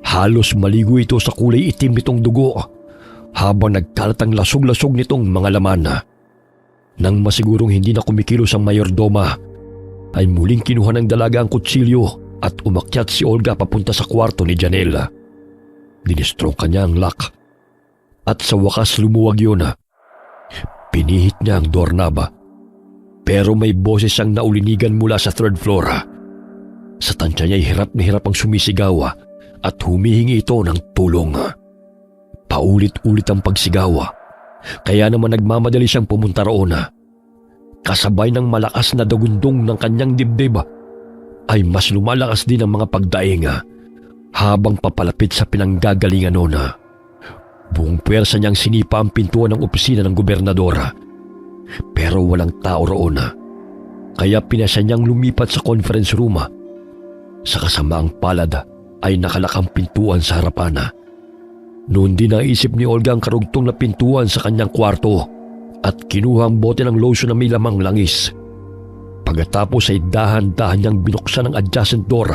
Halos maligo ito sa kulay itim nitong dugo habang nagkalat ang lasog-lasog nitong mga laman. Nang masigurong hindi na kumikilos ang mayordoma, ay muling kinuha ng dalaga ang kutsilyo at umakyat si Olga papunta sa kwarto ni Janelle. Dinistrong kanya ang lock at sa wakas lumuwag yun. Pinihit niya ang doorknob pero may boses siyang naulinigan mula sa third floor. Sa tansya niya ay hirap na hirap ang sumisigaw at humihingi ito ng tulong. Paulit-ulit ang pagsigaw kaya naman nagmamadali siyang pumunta roon. Kasabay ng malakas na dagundong ng kanyang dibdib ay mas lumalakas din ang mga pagdaing habang papalapit sa pinanggagalingan noon. Buong puwersa niyang sinipa ang pintuan ng opisina ng gobernador. Pero walang tao roon. Kaya pinasya niyang lumipat sa conference room. Sa kasamaang palad ay nakalakang pintuan sa harapan. Noon din naisip ni Olga ang karugtong na pintuan sa kanyang kwarto at kinuha ang bote ng lotion na may lamang langis. Pagkatapos ay dahan-dahan niyang binuksan ang adjacent door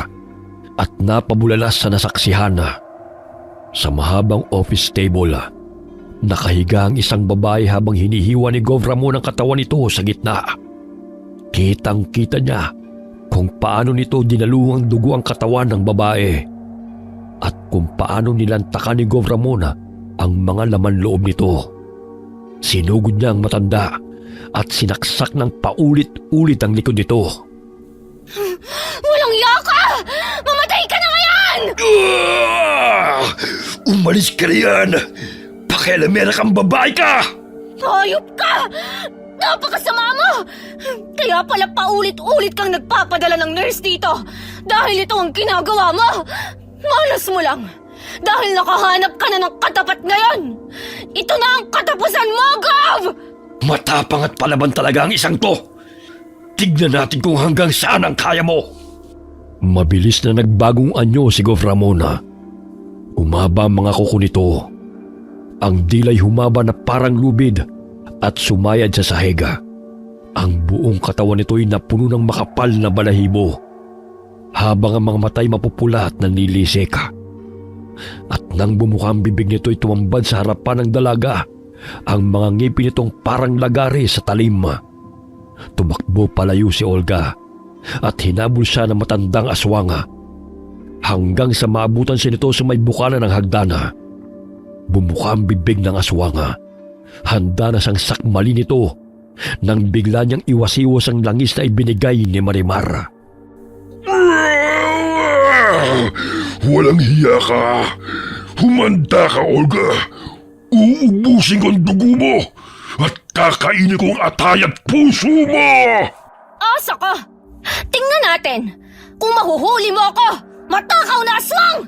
at napabulalas sa nasaksihan. Sa mahabang office table, nakahiga ang isang babae habang hinihiwa ni Gov Ramon ang katawan nito sa gitna. Kitang-kita niya kung paano nito dinaluhang dugo ang katawan ng babae at kung paano nilantakan ni Gov Ramon ang mga laman loob nito. Sinugod niya ang matanda at sinaksak ng paulit-ulit ang likod nito. Walang iya ka! Mamatay ka na ngayon! Umalis ka riyan! Pakialamera kang babae ka! Hayop ka! Napakasama mo! Kaya pala paulit-ulit kang nagpapadala ng nurse dito dahil ito ang ginagawa mo! Malas mo lang! Dahil nakahanap ka na ng katapat ngayon! Ito na ang katapusan mo, Gov! Matapang at palaban talaga ang isang to! Tignan natin kung hanggang saan ang kaya mo! Mabilis na nagbagong anyo si Gov Ramona. Umaba ang mga kuko nito. Ang dilay humaba na parang lubid at sumayad sa sahega. Ang buong katawan nito ay napuno ng makapal na balahibo habang ang mga matay mapupula at nanilisik. At nang bumuka ang bibig nito ay tumambad sa harapan ng dalaga ang mga ngipin nitong parang lagari sa talim. Tumakbo palayo si Olga at hinabol siya ng matandang aswanga hanggang sa maabutan siya nito sa may bukana ng hagdana. Bumuka ang bibig ng aswanga. Handa na siyang sakmali nito nang bigla niyang iwasiwas ang langis na ibinigay ni Marimar. Walang hiya ka! Humanda ka, Olga! Uubusin ko ang dugo mo at kakainin ko ang atay at puso mo! Asa ka! Tingnan natin Kung mahuhuli mo ako, matakaw na aswang!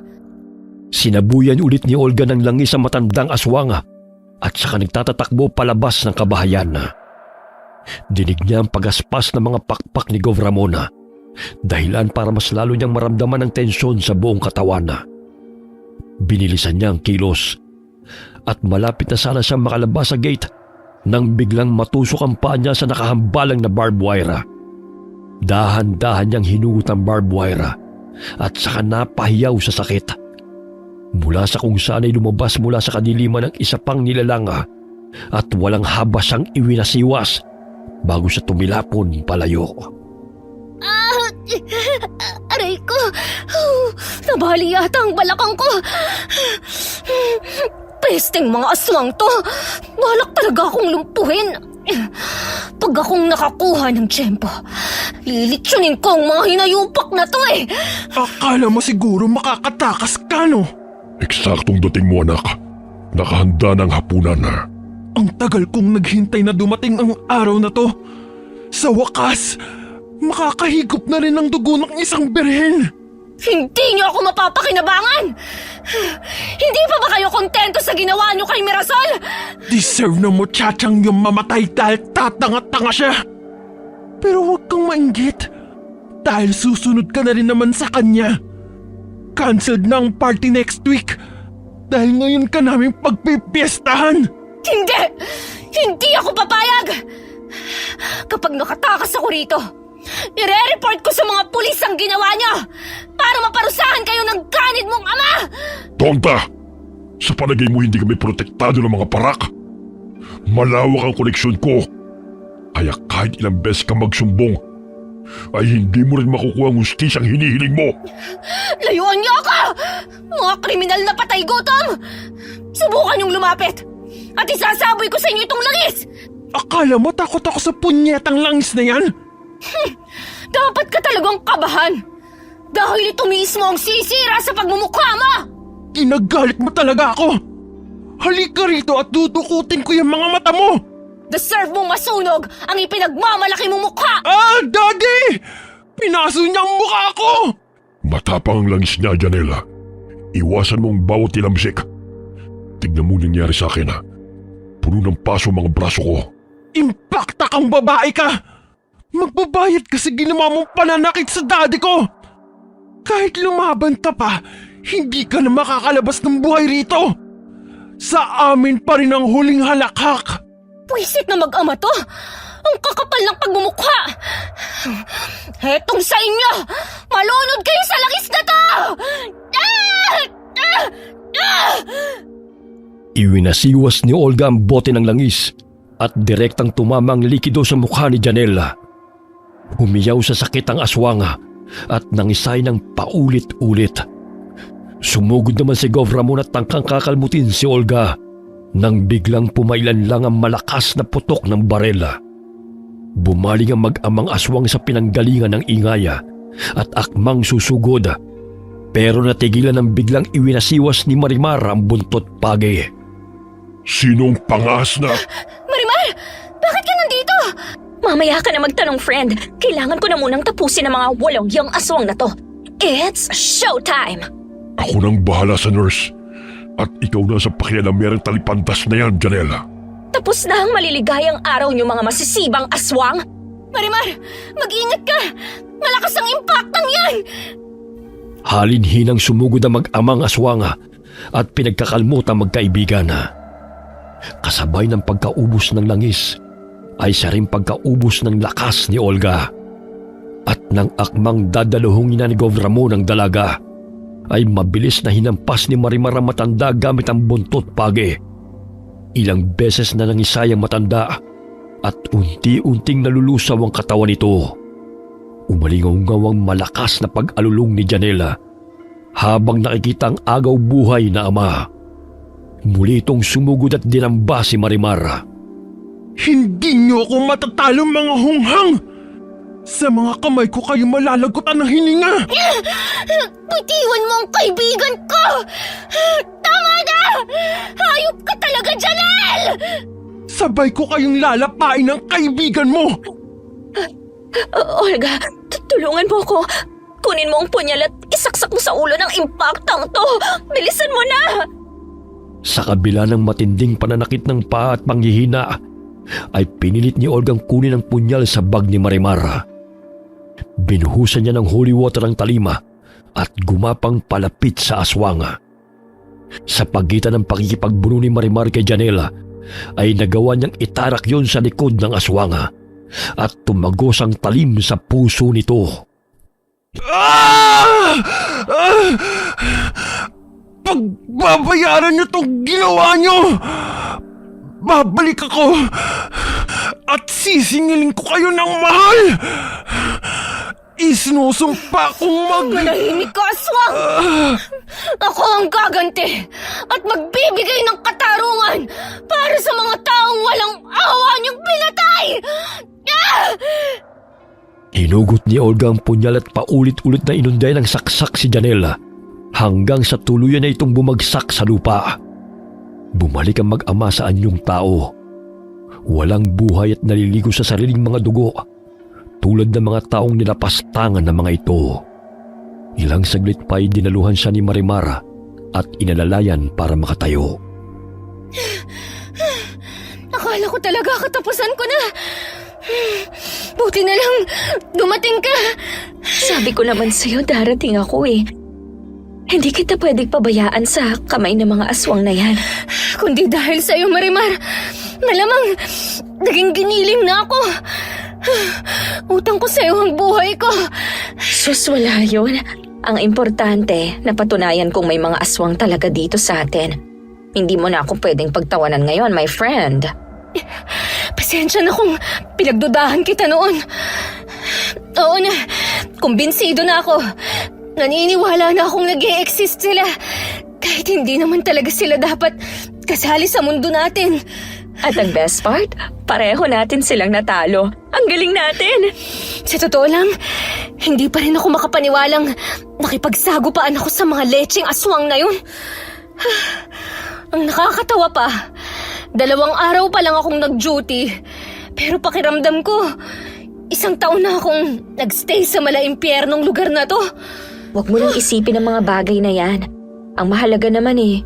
Sinabuyan ulit ni Olga ng langis ang matandang aswang at saka nagtatatakbo palabas ng kabahayan. Dinig niya ang pagaspas ng mga pakpak ni Gov Ramon, dahilan para mas lalo niyang maramdaman ang tensyon sa buong katawan. Binilisan niya ang kilos at malapit na sana siyang makalabas sa gate nang biglang matusok ang paa niya sa nakahambalang na barbed wire. Dahan-dahan niyang hinugot ang barbed wire at saka napahiyaw sa sakit. Mula sa kung saan ay lumabas mula sa kadiliman ng isa pang nilalang at walang habas siyang iwinasiwas bago siya tumilapon palayo. Aray ko! Nabali yata ang balakang ko! Pesteng mga aswang to! Balak talaga akong lumpuhin! Pag akong nakakuha ng tiyempo, lilitsunin ko ang mga hinayupak na to eh! Akala mo siguro makakatakas ka, no? Eksaktong dating mo, anak. Nakahanda ng hapunan. Ang tagal kong naghintay na dumating ang araw na to. Sa wakas, makakahigop na rin ng dugo ng isang birhen. Hindi niyo ako mapapakinabangan! Hindi pa ba kayo kontento sa ginawa niyo kay Mirasol? Deserve na muchachang yung mamatay dahil tatanga-tanga siya. Pero huwag kang mainggit. Dahil susunod ka na rin naman sa kanya. Cancelled na ang party next week. Dahil ngayon ka namin pagpipiestahan. Hindi! Hindi ako papayag! Kapag nakatakas ako rito, ire-report ko sa mga pulis ang ginawa niyo para maparusahan kayo ng ganid mong ama! Tonta! Sa palagay mo hindi kami protektado ng mga parak? Malawak ang koleksyon ko. Kaya kahit ilang beses ka magsumbong, ay hindi mo rin makukuha ang hustisyang hinihiling mo. Layuan niyo ako! Mga kriminal na patay gutom! Subukan niyong lumapit! At isasaboy ko sa inyo itong langis! Akala mo takot ako sa punyetang langis na yan? Dapat ka talagang kabahan! Dahil ito mismo ang sisira sa pagmumukha mo! Ginagalit mo talaga ako! Halika rito at dudukutin ko yung mga mata mo! Deserve mong masunog ang ipinagmamalaki mong mukha! Ah, Daddy! Pinaso niya ang mukha ko! Matapang ang langis niya, Janela. Iwasan mo ang bawat tilamsik. Tignan mo nangyari sa akin, ha. Puno ng paso ang mga braso ko. Impakta kang babae ka! Magbabayad kasi ginawa mong pananakit sa daddy ko! Kahit lumaban ka pa, hindi ka na makakalabas ng buhay rito! Sa amin pa rin ang huling halakhak! Pwisit na mag-ama to! Ang kakapal ng pagmumukha! Hetong sa inyo! Malunod kayo sa langis na to! Iwinasiwas ni Olga ang bote ng langis at direktang tumama ang likido sa mukha ni Janela. Humiyaw sa sakit ang aswang at nangisay ng paulit-ulit. Sumugod naman si Gov Ramon at tangkang kakalmutin si Olga nang biglang pumailan lang ang malakas na putok ng barela. Bumaling ang mag-amang aswang sa pinanggalingan ng ingaya at akmang susugod, pero natigilan ng biglang iwinasiwas ni Marimar ang buntot pagi. Sinong pangas na? Marimar! Bakit ka nandito? Mamaya ka na magtanong, friend. Kailangan ko na munang tapusin ang mga walang aswang na to. It's showtime! Ako nang bahala sa nurse. At ikaw na sa pakialamerang talipantas na yan, Janela. Tapos na ang maliligayang araw niyo, mga masisibang aswang! Marimar! Mag-ingat ka! Malakas ang impaktang yan! Halinhinang sumugod ang mag-amang aswang at pinagkakalmot ang magkaibigan. Kasabay ng pagkaubos ng langis ay siya rin pagkaubos ng lakas ni Olga. At nang akmang dadaluhungin na ni Gov Ramon ang dalaga, ay mabilis na hinampas ni Marimar ang matanda gamit ang buntot pagi. Ilang beses na nangisay ang matanda at unti-unting nalulusaw ang katawan nito. Umalingaw-ngaw ang malakas na pag-alulong ni Janela habang nakikita ang agaw buhay na ama. Muli itong sumugod at dinamba si Marimar. Hindi niyo ako matatalo, mga hunghang! Sa mga kamay ko kayo malalagutan ng hininga! Bitiwan mo ang kaibigan ko! Tama na! Hayop ka talaga, Janel! Sabay ko kayong lalapain ng kaibigan mo! Olga, tulungan mo ko. Kunin mo ang punyal at isaksak mo sa ulo ng impaktang to! Bilisan mo na! Sa kabila ng matinding pananakit ng paa at panghihina, ay pinilit ni Olgang kunin ang punyal sa bag ni Marimar. Binuhusan niya ng holy water ang talima at gumapang palapit sa aswang. Sa pagitan ng pakikipagbuno ni Marimar kay Janela, ay nagawa niyang itarak yon sa likod ng aswang at tumagos ang talim sa puso nito. Pagbabayaran niyo tong ginawa niyo! Babalik ako at sisingilin ko kayo ng mahal! Isinusumpa kong Manahimik ka, aswang! Ako ang gaganti at magbibigay ng katarungan para sa mga taong walang awa niyong pinatay! Hinugot ni Olga ang punyal at paulit-ulit na inunday ng saksak si Janela hanggang sa tuluyan na itong bumagsak sa lupa. Bumalik ang mag-ama sa anyong tao. Walang buhay at naliligo sa sariling mga dugo, tulad ng mga taong nilapastangan ng mga ito. Ilang saglit pa ay dinaluhan siya ni Marimar at inalalayan para makatayo. Akala ko talaga katapusan ko na. Buti na lang dumating ka. Sabi ko naman sa'yo, darating ako eh. Hindi kita pwedeng pabayaan sa kamay ng mga aswang na yan. Kundi dahil sa'yo, Marimar, malamang naging giniling na ako. Utang ko sa'yo ang buhay ko. Sus, wala yun. Ang importante, napatunayan kong may mga aswang talaga dito sa atin. Hindi mo na ako pwedeng pagtawanan ngayon, my friend. Pasensya na kung pinagdudahan kita noon. Oo na, kumbinsido na ako. Naniniwala na akong nag-e-exist sila. Kahit hindi naman talaga sila dapat kasali sa mundo natin. At ang best part, pareho natin silang natalo. Ang galing natin! Sa totoo lang, hindi pa rin ako makapaniwalang nakipagsagupaan ako sa mga lecheng aswang na yun. Ang nakakatawa pa, 2 araw pa lang akong nag-duty. Pero pakiramdam ko, 1 taon na akong nagstay sa malaimpyernong lugar na to. Huwag mo nang isipin ang mga bagay na yan. Ang mahalaga naman eh,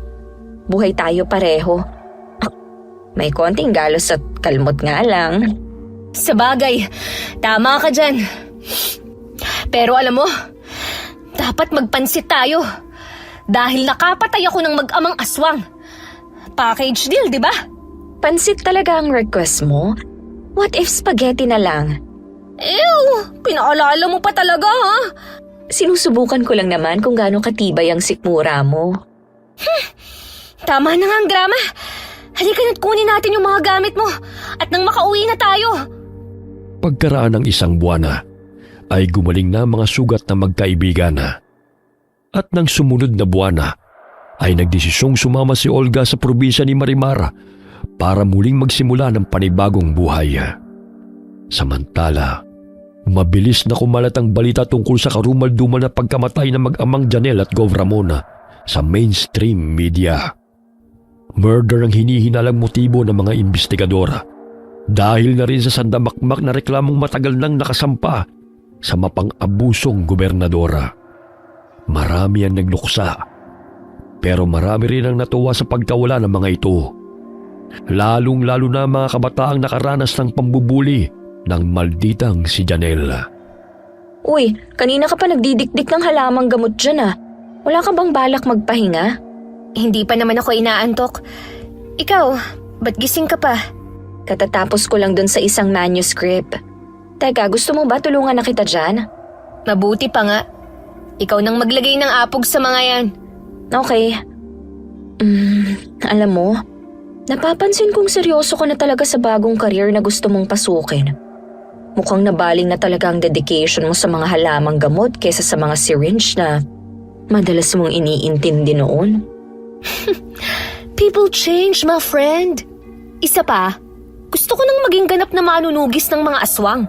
buhay tayo pareho. May konting galos at kalmot nga lang. Sa bagay, tama ka dyan. Pero alam mo, dapat magpansit tayo. Dahil nakapatay ako ng mag-amang aswang. Package deal, di ba? Pansit talaga ang request mo? What if spaghetti na lang? Ew, pinaalala mo pa talaga ha? Sinusubukan ko lang naman kung gaano katibay ang sikmura mo. Tama na nga ang drama. Halika na't kunin natin yung mga gamit mo at nang makauwi na tayo. Pagkaraan ng 1 buwan ay gumaling na ang mga sugat na magkaibigan. At nang sumunod na buwan ay nagdesisyong sumama si Olga sa probinsya ni Marimar para muling magsimula ng panibagong buhay. Samantala, mabilis na kumalat ang balita tungkol sa karumal-dumal na pagkamatay ng mag-amang Janelle at Gov Ramon sa mainstream media. Murder ang hinihinalang motibo ng mga investigador dahil na rin sa sandamakmak na reklamong matagal nang nakasampa sa mapang-abusong gobernadora. Marami ang nagluksa, pero marami rin ang natuwa sa pagkawala ng mga ito. Lalong-lalo na mga kabataang nakaranas ng pambubuli ng malditang si Janelle. Uy, kanina ka pa nagdidikdik ng halamang gamot dyan ah. Wala ka bang balak magpahinga? Hindi pa naman ako inaantok. Ikaw, ba't gising ka pa? Katatapos ko lang dun sa isang manuscript. Teka, gusto mo ba tulungan na kita dyan? Mabuti pa nga. Ikaw nang maglagay ng apog sa mga yan. Okay. Alam mo, napapansin kong seryoso ka na talaga sa bagong career na gusto mong pasukin. Mukhang nabaling na talaga ang dedication mo sa mga halamang gamot kesa sa mga syringe na madalas mong iniintindi noon. People change, my friend. Isa pa, gusto ko nang maging ganap na manunugis ng mga aswang.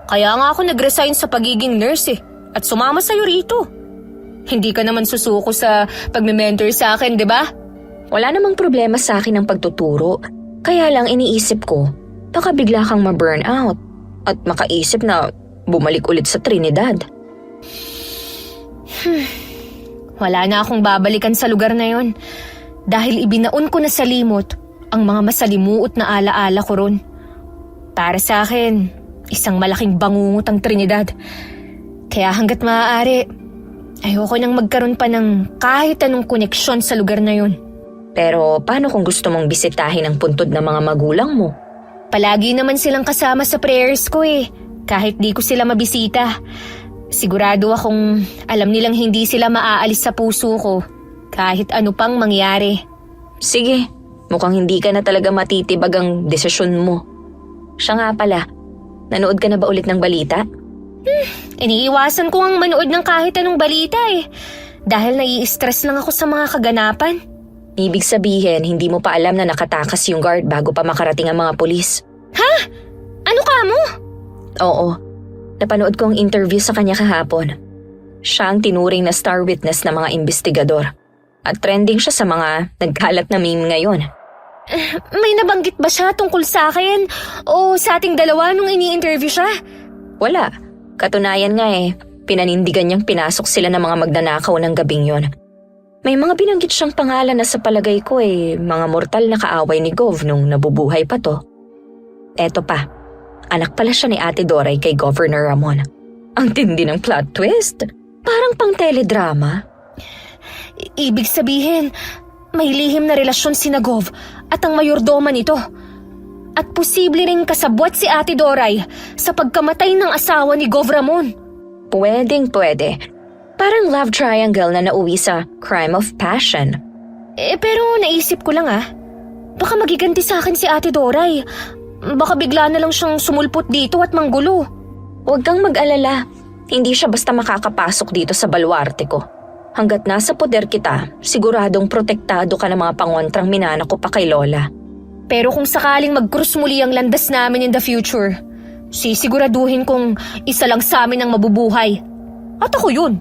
Kaya nga ako nag-resign sa pagiging nurse at sumama sa'yo rito. Hindi ka naman susuko sa pagme-mentor sa akin, di ba? Wala namang problema sa akin ang pagtuturo. Kaya lang iniisip ko, baka bigla kang ma-burn out at makaisip na bumalik ulit sa Trinidad. Wala na akong babalikan sa lugar na yon dahil ibinaon ko na sa limot ang mga masalimuot na alaala ko ron. Para sa akin, isang malaking bangungot ang Trinidad. Kaya hanggat maaari, ayoko nang magkaroon pa ng kahit anong koneksyon sa lugar na yon. Pero paano kung gusto mong bisitahin ang puntod ng mga magulang mo? Palagi naman silang kasama sa prayers ko kahit di ko sila mabisita. Sigurado akong alam nilang hindi sila maaalis sa puso ko kahit ano pang mangyari. Sige, mukhang hindi ka na talaga matitibag ang desisyon mo. Siya nga pala, nanood ka na ba ulit ng balita? Iniiwasan ko ang manood ng kahit anong balita dahil nai-stress lang ako sa mga kaganapan. Ibig sabihin, hindi mo pa alam na nakatakas yung guard bago pa makarating ang mga pulis. Ha? Ano ka mo? Oo, napanood ko ang interview sa kanya kahapon. Siya ang tinuring na star witness ng mga investigador. At trending siya sa mga nagkalat na meme ngayon. May nabanggit ba siya tungkol sa akin o sa ating dalawa nung ini-interview siya? Wala. Katunayan nga pinanindigan niyang pinasok sila ng mga magnanakaw ng gabing yon. May mga binanggit siyang pangalan na sa palagay ko mga mortal na kaaway ni Gov nung nabubuhay pa to. Eto pa, anak pala siya ni Ate Doray kay Governor Ramon. Ang tindi ng plot twist. Parang pang teledrama. Ibig sabihin, may lihim na relasyon si Gov at ang mayordoma nito. At posible ring kasabwat si Ate Doray sa pagkamatay ng asawa ni Gov Ramon. Pwede. Parang love triangle na nauwi sa crime of passion. Pero naisip ko lang baka magiganti sa akin si Ate Doray. Baka bigla na lang siyang sumulpot dito at manggulo. Huwag kang mag-alala. Hindi siya basta makakapasok dito sa baluarte ko. Hanggat nasa poder kita, siguradong protektado ka ng mga pangontrang minana ko pa kay Lola. Pero kung sakaling mag-cruise muli ang landas namin in the future, sisiguraduhin kong isa lang sa amin ang mabubuhay. At ako yun.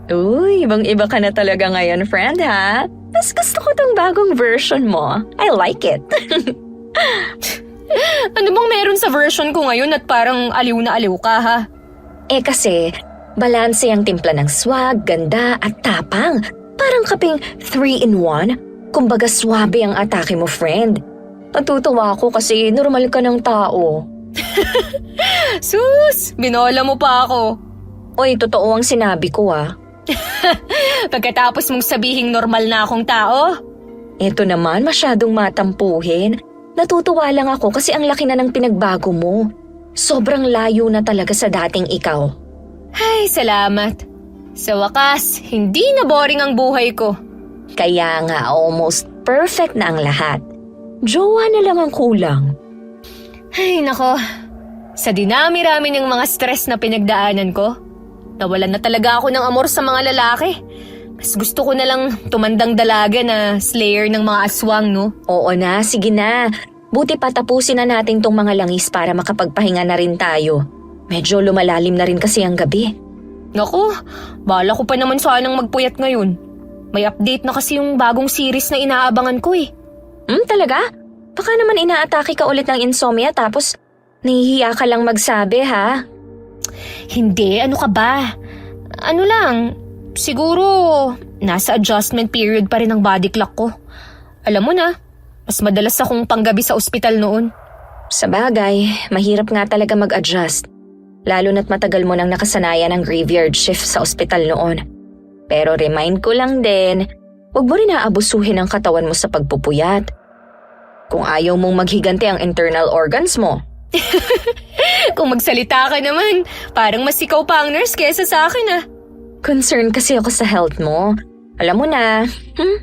Uy, ibang-iba ka na talaga ngayon, friend, ha? Mas gusto ko tong bagong version mo. I like it. Ano bang meron sa version ko ngayon at parang aliw na aliw ka, ha? Kasi, balanse ang timpla ng swag, ganda at tapang. Parang kaping 3-in-1. Kumbaga swabe ang atake mo, friend. Natutuwa ako kasi normal ka ng tao. Sus! Binola mo pa ako. Uy, totoo ang sinabi ko, Pagkatapos mong sabihing normal na akong tao? Ito naman, masyadong matampuhin. Natutuwa lang ako kasi ang laki na ng pinagbago mo. Sobrang layo na talaga sa dating ikaw. Ay, salamat. Sa wakas, hindi na boring ang buhay ko. Kaya nga, almost perfect na ang lahat. Jowa na lang ang kulang. Ay, nako. Sa dinami-rami ng mga stress na pinagdaanan ko, nawalan na talaga ako ng amor sa mga lalaki. Mas gusto ko na lang tumandang dalaga na slayer ng mga aswang, no? Oo na, sige na. Buti pa tapusin na natin tong mga langis para makapagpahinga na rin tayo. Medyo lumalalim na rin kasi ang gabi. Naku, bala ko pa naman sanang magpuyat ngayon. May update na kasi yung bagong series na inaabangan ko Talaga? Baka naman inaatake ka ulit ng insomnia tapos nahihiya ka lang magsabi, ha? Hindi, ano ka ba? Ano lang, siguro nasa adjustment period pa rin ang body clock ko. Alam mo na, mas madalas akong panggabi sa ospital noon. Sa bagay, mahirap nga talaga mag-adjust. Lalo na't matagal mo nang nakasanayan ang graveyard shift sa ospital noon. Pero remind ko lang din, huwag mo rin aabusuhin ang katawan mo sa pagpupuyat. Kung ayaw mong maghigante ang internal organs mo. Kung magsalita ka naman, parang mas ikaw pa ang nurse kesa sa akin Concern kasi ako sa health mo. Alam mo na,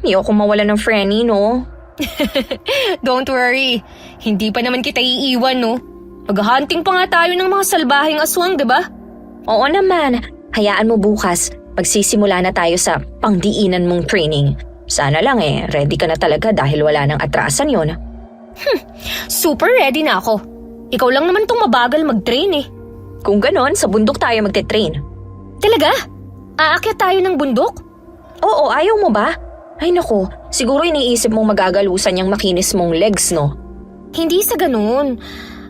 ayoko mawala ng Frenny, no? Don't worry, hindi pa naman kita iiwan, no? Maghahunting pa nga tayo ng mga salbaheng aswang, diba? Oo naman, hayaan mo bukas. Magsisimula na tayo sa pangdiinan mong training. Sana lang ready ka na talaga dahil wala nang atrasan yon. Super ready na ako. Ikaw lang naman tong mabagal mag-train Kung ganon, sa bundok tayo magte-train. Talaga? Aakyat tayo ng bundok? Oo, ayaw mo ba? Ay nako, siguro iniisip mong magagalusan yung makinis mong legs, no? Hindi sa ganun.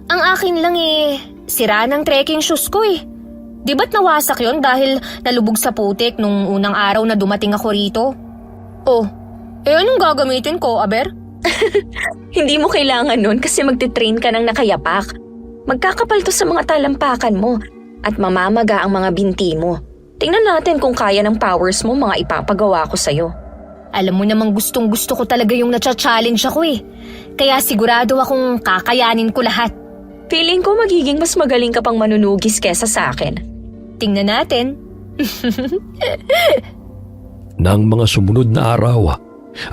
Ang akin lang sira ng trekking shoes ko Di ba't nawasak yon dahil nalubog sa putik nung unang araw na dumating ako rito? Oh, anong gagamitin ko, Aber? Hindi mo kailangan nun kasi magte-train ka ng nakayapak. Magkakapal to sa mga talampakan mo at mamamaga ang mga binti mo. Tingnan natin kung kaya ng powers mo mga ipapagawa ko sa'yo. Alam mo namang gustong gusto ko talaga yung nacha-challenge ako eh. Kaya sigurado akong kakayanin ko lahat. Feeling ko magiging mas magaling ka pang manunugis kesa sa akin. Tingnan natin. Nang mga sumunod na araw,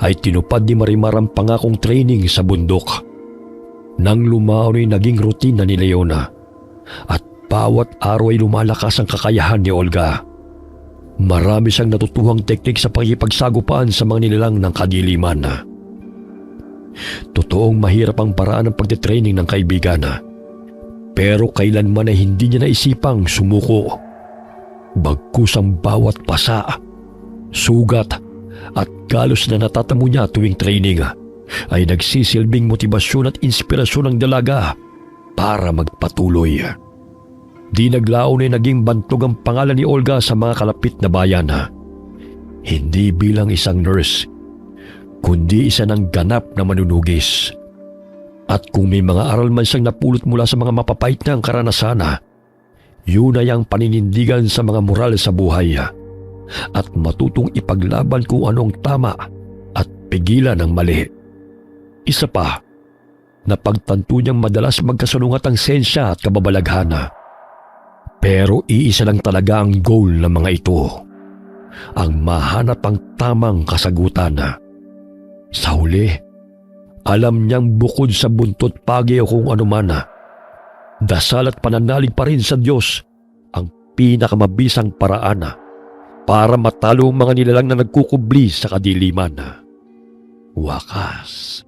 ay tinupad ni Marimar ang pangakong training sa bundok. Nang lumaon ay naging rutina ni Leona at bawat araw ay lumalakas ang kakayahan ni Olga. Marami siyang natutuhang teknik sa pakikipagsagupaan sa mga nilalang ng kadiliman. Totoong mahirap ang paraan ng pagtitraining ng kaibigan. Pero kailanman ay hindi niya naisipang sumuko. Bagkus ang bawat pasa, sugat at galos na natatamo niya tuwing training ay nagsisilbing motibasyon at inspirasyon ng dalaga para magpatuloy. Di naglaon ay naging bantog ang pangalan ni Olga sa mga kalapit na bayan. Hindi bilang isang nurse, kundi isa ng ganap na manunugis. At kung may mga aral man siyang napulot mula sa mga mapapait na karanasan, yun ay ang paninindigan sa mga moral sa buhay at matutong ipaglaban kung anong tama at pigilan ang mali. Isa pa, napagtanto niyang madalas magkasalungat ang sensya at kababalaghan. Pero iisa lang talaga ang goal ng mga ito, ang mahanap ang tamang kasagutan. Sa huli, alam niyang bukod sa buntot pagi o kung anuman, dasal at pananalig pa rin sa Diyos ang pinakamabisang paraan para matalo ang mga nilalang na nagkukubli sa kadiliman. Wakas,